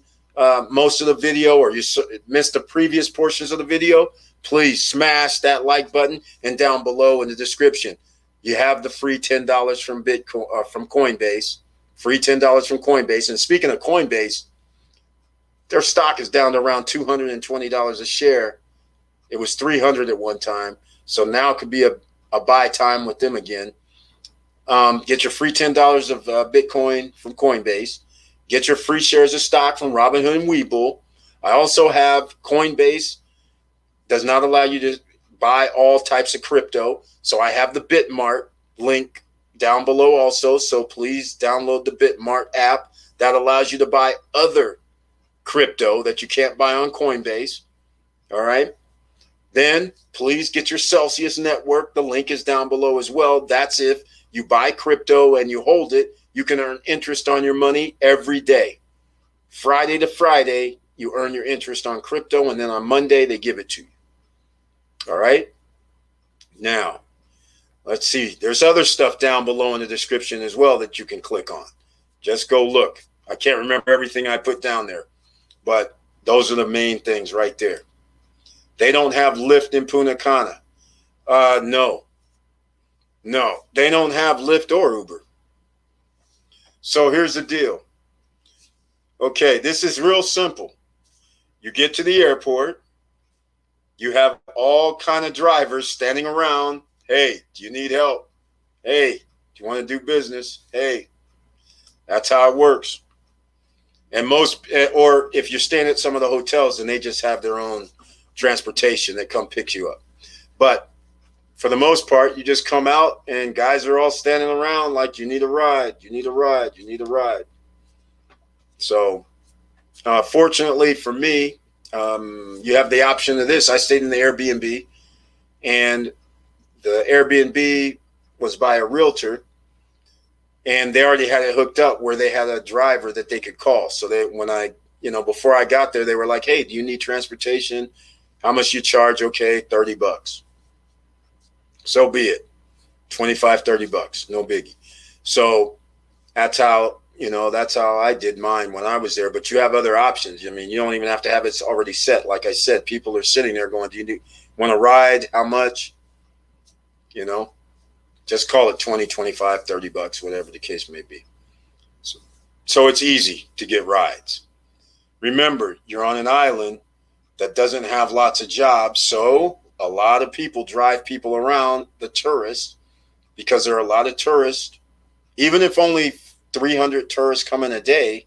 S1: most of the video, or you missed the previous portions of the video, please smash that like button. And down below in the description, you have the free $10 from Bitcoin, from Coinbase. Free $10 from Coinbase. And speaking of Coinbase, their stock is down to around $220 a share. It was $300 at one time. So now it could be a buy time with them again. Get your free $10 of Bitcoin from Coinbase. Get your free shares of stock from Robinhood and Webull. I also have Coinbase. Does not allow you to buy all types of crypto. So I have the Bitmart link down below also. So please download the Bitmart app. That allows you to buy other crypto that you can't buy on Coinbase. All right. Then please get your Celsius network. The link is down below as well. That's if you buy crypto and you hold it, you can earn interest on your money every day. Friday to Friday, you earn your interest on crypto, and then on Monday, they give it to you. All right. Now, let's see. There's other stuff down below in the description as well that you can click on. Just go look. I can't remember everything I put down there, but those are the main things right there. They don't have Lyft in Punta Cana. No, they don't have Lyft or Uber. So here's the deal. Okay, this is real simple. You get to the airport. You have all kind of drivers standing around. Hey, do you need help? Hey, do you want to do business? Hey, that's how it works. And or if you're staying at some of the hotels, and they just have their own transportation that come pick you up. But for the most part, you just come out and guys are all standing around like, you need a ride, you need a ride, you need a ride. So fortunately for me, you have the option of this. I stayed in the Airbnb, and the Airbnb was by a realtor, and they already had it hooked up where they had a driver that they could call. So before I got there, they were like, hey, do you need transportation? How much you charge? Okay, $30. So be it. $25-$30, no biggie. So that's how I did mine when I was there. But you have other options. I mean, you don't even have to have it already set. Like I said, people are sitting there going, do you want to ride? How much? Just call it $20, $25, $30, whatever the case may be. So it's easy to get rides. Remember, you're on an island that doesn't have lots of jobs. So a lot of people drive people around, the tourists, because there are a lot of tourists. Even if only 300 tourists come in a day,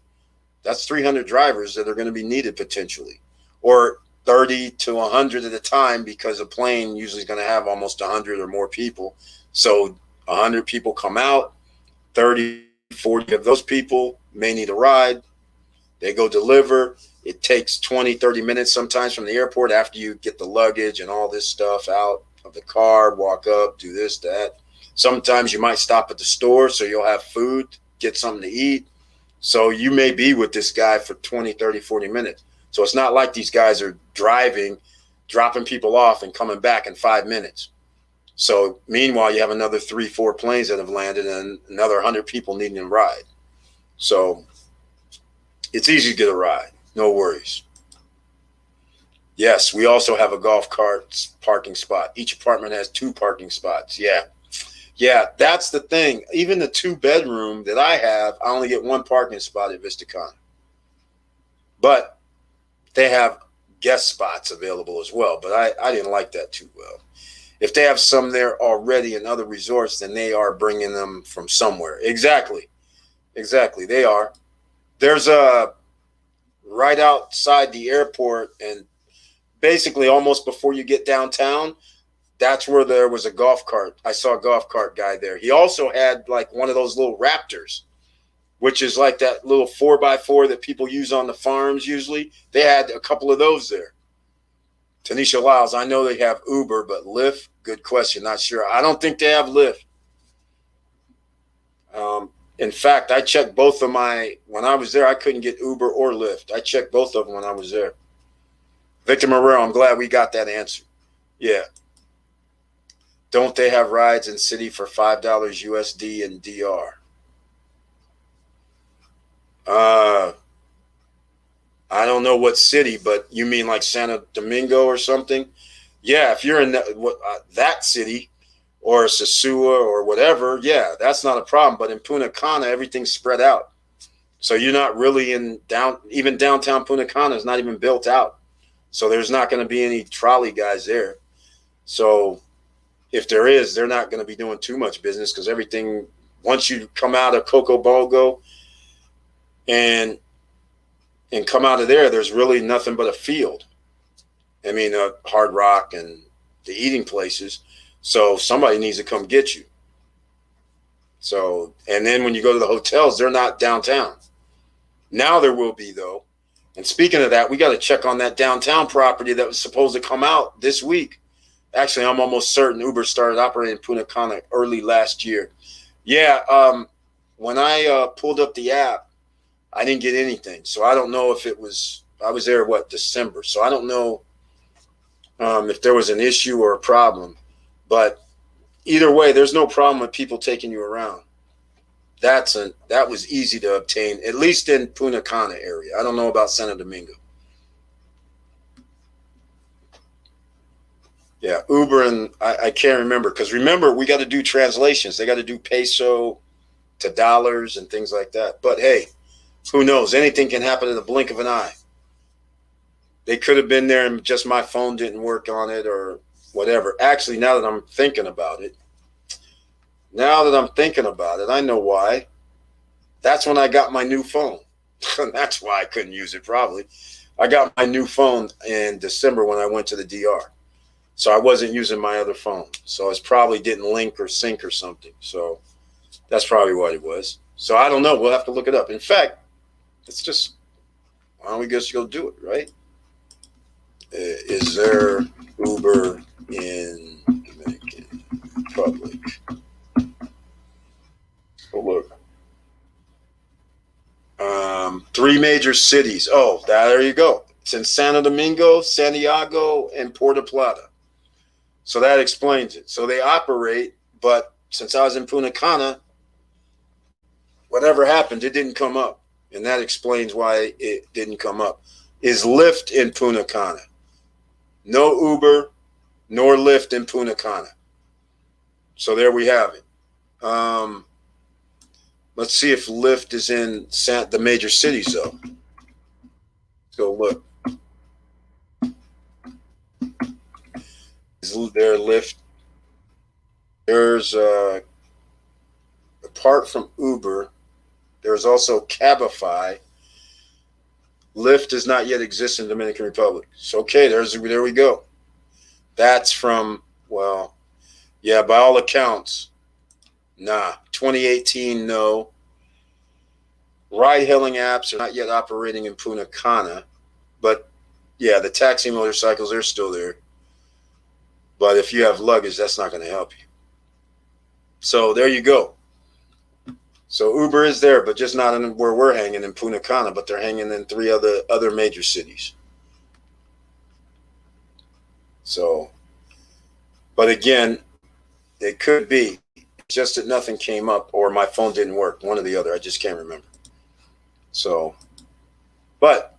S1: that's 300 drivers that are going to be needed potentially, or 30 to 100 at a time, because a plane usually is going to have almost 100 or more people. So 100 people come out, 30, 40 of those people may need a ride. They go deliver. It takes 20, 30 minutes sometimes from the airport after you get the luggage and all this stuff out of the car, walk up, do this, that. Sometimes you might stop at the store, so you'll have food, get something to eat. So you may be with this guy for 20, 30, 40 minutes. So it's not like these guys are driving, dropping people off and coming back in 5 minutes. So meanwhile, you have another 3, 4 planes that have landed and another 100 people needing a ride. So it's easy to get a ride. No worries. Yes, we also have a golf cart parking spot. Each apartment has 2 parking spots. Yeah, that's the thing. Even the 2-bedroom that I have, I only get 1 parking spot at VistaCon. But they have guest spots available as well. But I didn't like that too well. If they have some there already in other resorts, then they are bringing them from somewhere. Exactly. They are. There's a right outside the airport, and basically almost before you get downtown, that's where there was a golf cart. I saw a golf cart guy there. He also had like one of those little Raptors, which is like that little 4x4 that people use on the farms usually. They had a couple of those there. Tanisha Lyles, I know they have Uber, but Lyft, good question. Not sure. I don't think they have Lyft. In fact, I checked both of when I was there, I couldn't get Uber or Lyft. I checked both of them when I was there. Victor Morero, I'm glad we got that answer. Yeah. Don't they have rides in city for $5 USD in DR? I don't know what city, but you mean like Santo Domingo or something? Yeah, if you're in that city or Sosúa or whatever, yeah, that's not a problem. But in Punta Cana, everything's spread out. So you're not really even downtown Punta Cana is not even built out. So there's not going to be any trolley guys there. So if there is, they're not going to be doing too much business, because everything, once you come out of Cocobongo and come out of there, there's really nothing but a field. I mean, Hard Rock and the eating places. So somebody needs to come get you. So, and then when you go to the hotels, they're not downtown. Now there will be, though. And speaking of that, we got to check on that downtown property that was supposed to come out this week. Actually, I'm almost certain Uber started operating in Punta Cana early last year. Yeah, when I pulled up the app, I didn't get anything. So I don't know if I was there, December. So I don't know if there was an issue or a problem. But either way, there's no problem with people taking you around. That was easy to obtain, at least in Punta Cana area. I don't know about Santo Domingo. Yeah, Uber, and I can't remember, because remember, we got to do translations. They got to do peso to dollars and things like that. But hey, who knows? Anything can happen in the blink of an eye. They could have been there and just my phone didn't work on it or whatever. Actually, now that I'm thinking about it, I know why. That's when I got my new phone. That's why I couldn't use it probably. I got my new phone in December when I went to the DR. So I wasn't using my other phone. So it probably didn't link or sync or something. So that's probably what it was. So I don't know. We'll have to look it up. In fact, it's just, why don't we just go do it, right? Is there Uber in Dominican Republic? Oh, look. 3 major cities. Oh, there you go. It's in Santo Domingo, Santiago, and Puerto Plata. So that explains it. So they operate, but since I was in Punta Cana, whatever happened, it didn't come up. And that explains why it didn't come up. Is Lyft in Punta Cana? No Uber nor Lyft in Punta Cana. So there we have it. Let's see if Lyft is in the major cities, though. Let's go look. Is is there Lyft. There's apart from Uber, there's also Cabify. Lyft does not yet exist in the Dominican Republic. So okay, there we go. That's from, well, yeah, by all accounts, nah. 2018, no. Ride-hailing apps are not yet operating in Punta Cana, but yeah, the taxi motorcycles, they're still there. But if you have luggage, that's not going to help you. So there you go. So Uber is there, but just not in where we're hanging in Punta Cana, but they're hanging in 3 other major cities. So, but again, it could be just that nothing came up or my phone didn't work. One or the other. I just can't remember. So, but,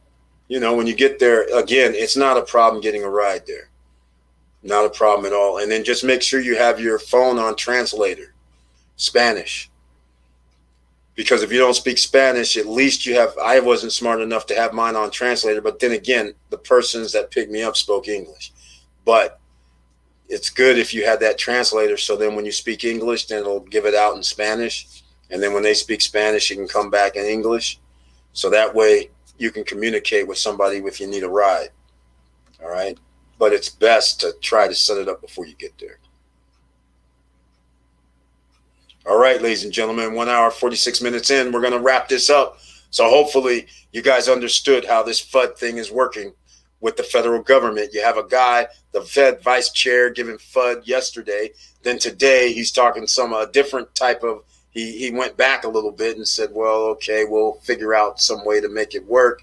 S1: you know, when you get there, again, it's not a problem getting a ride there. Not a problem at all. And then just make sure you have your phone on translator, Spanish. Because if you don't speak Spanish, at least you have, I wasn't smart enough to have mine on translator, but then again, the persons that picked me up spoke English. But it's good if you had that translator, so then when you speak English, then it'll give it out in Spanish. And then when they speak Spanish, it can come back in English. So that way you can communicate with somebody if you need a ride. All right. But it's best to try to set it up before you get there. All right, ladies and gentlemen, 1 hour, 46 minutes in, we're going to wrap this up. So hopefully you guys understood how this FUD thing is working with the federal government. You have a guy, the Fed vice chair, giving FUD yesterday. Then today he's talking a different type of, he went back a little bit and said, well, okay, we'll figure out some way to make it work.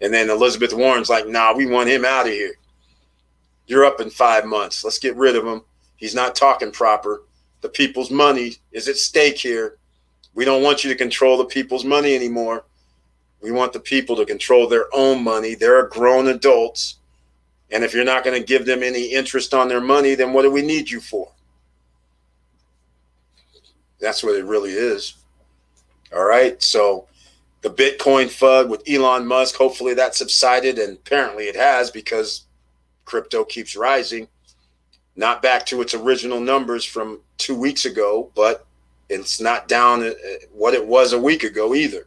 S1: And then Elizabeth Warren's like, nah, we want him out of here. You're up in 5 months. Let's get rid of him. He's not talking proper. The people's money is at stake here. We don't want you to control the people's money anymore. We want the people to control their own money. They're grown adults. And if you're not going to give them any interest on their money, then what do we need you for? That's what it really is. All right. So the Bitcoin FUD with Elon Musk, hopefully that subsided. And apparently it has, because crypto keeps rising. Not back to its original numbers from 2 weeks ago, but it's not down at what it was a week ago either.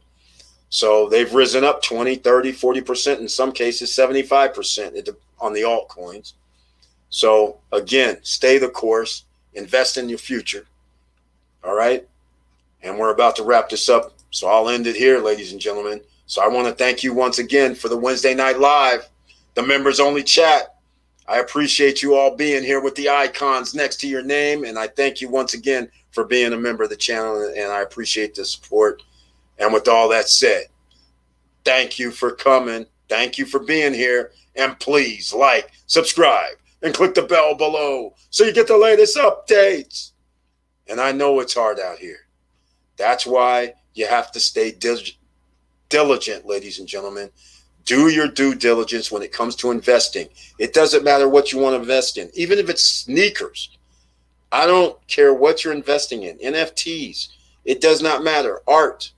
S1: So they've risen up 20, 30, 40%, in some cases 75% on the altcoins. So again, stay the course, invest in your future. All right. And we're about to wrap this up. So I'll end it here, ladies and gentlemen. So I want to thank you once again for the Wednesday Night Live, the members only chat. I appreciate you all being here with the icons next to your name. And I thank you once again for being a member of the channel. And I appreciate the support. And with all that said, thank you for coming. Thank you for being here. And please like, subscribe, and click the bell below so you get the latest updates. And I know it's hard out here. That's why you have to stay diligent, ladies and gentlemen. Do your due diligence when it comes to investing. It doesn't matter what you want to invest in, even if it's sneakers. I don't care what you're investing in, NFTs. It does not matter, art.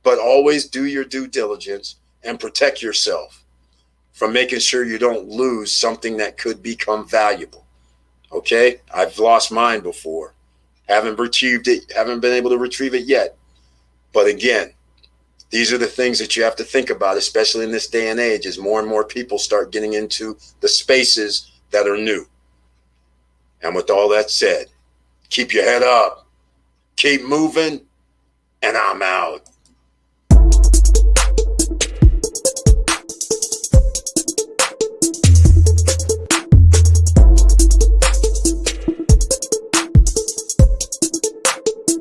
S1: But always do your due diligence and protect yourself from making sure you don't lose something that could become valuable. Okay? I've lost mine before. Haven't retrieved it, haven't been able to retrieve it yet. But again, these are the things that you have to think about, especially in this day and age, as more and more people start getting into the spaces that are new. And with all that said, keep your head up, keep moving, and I'm out.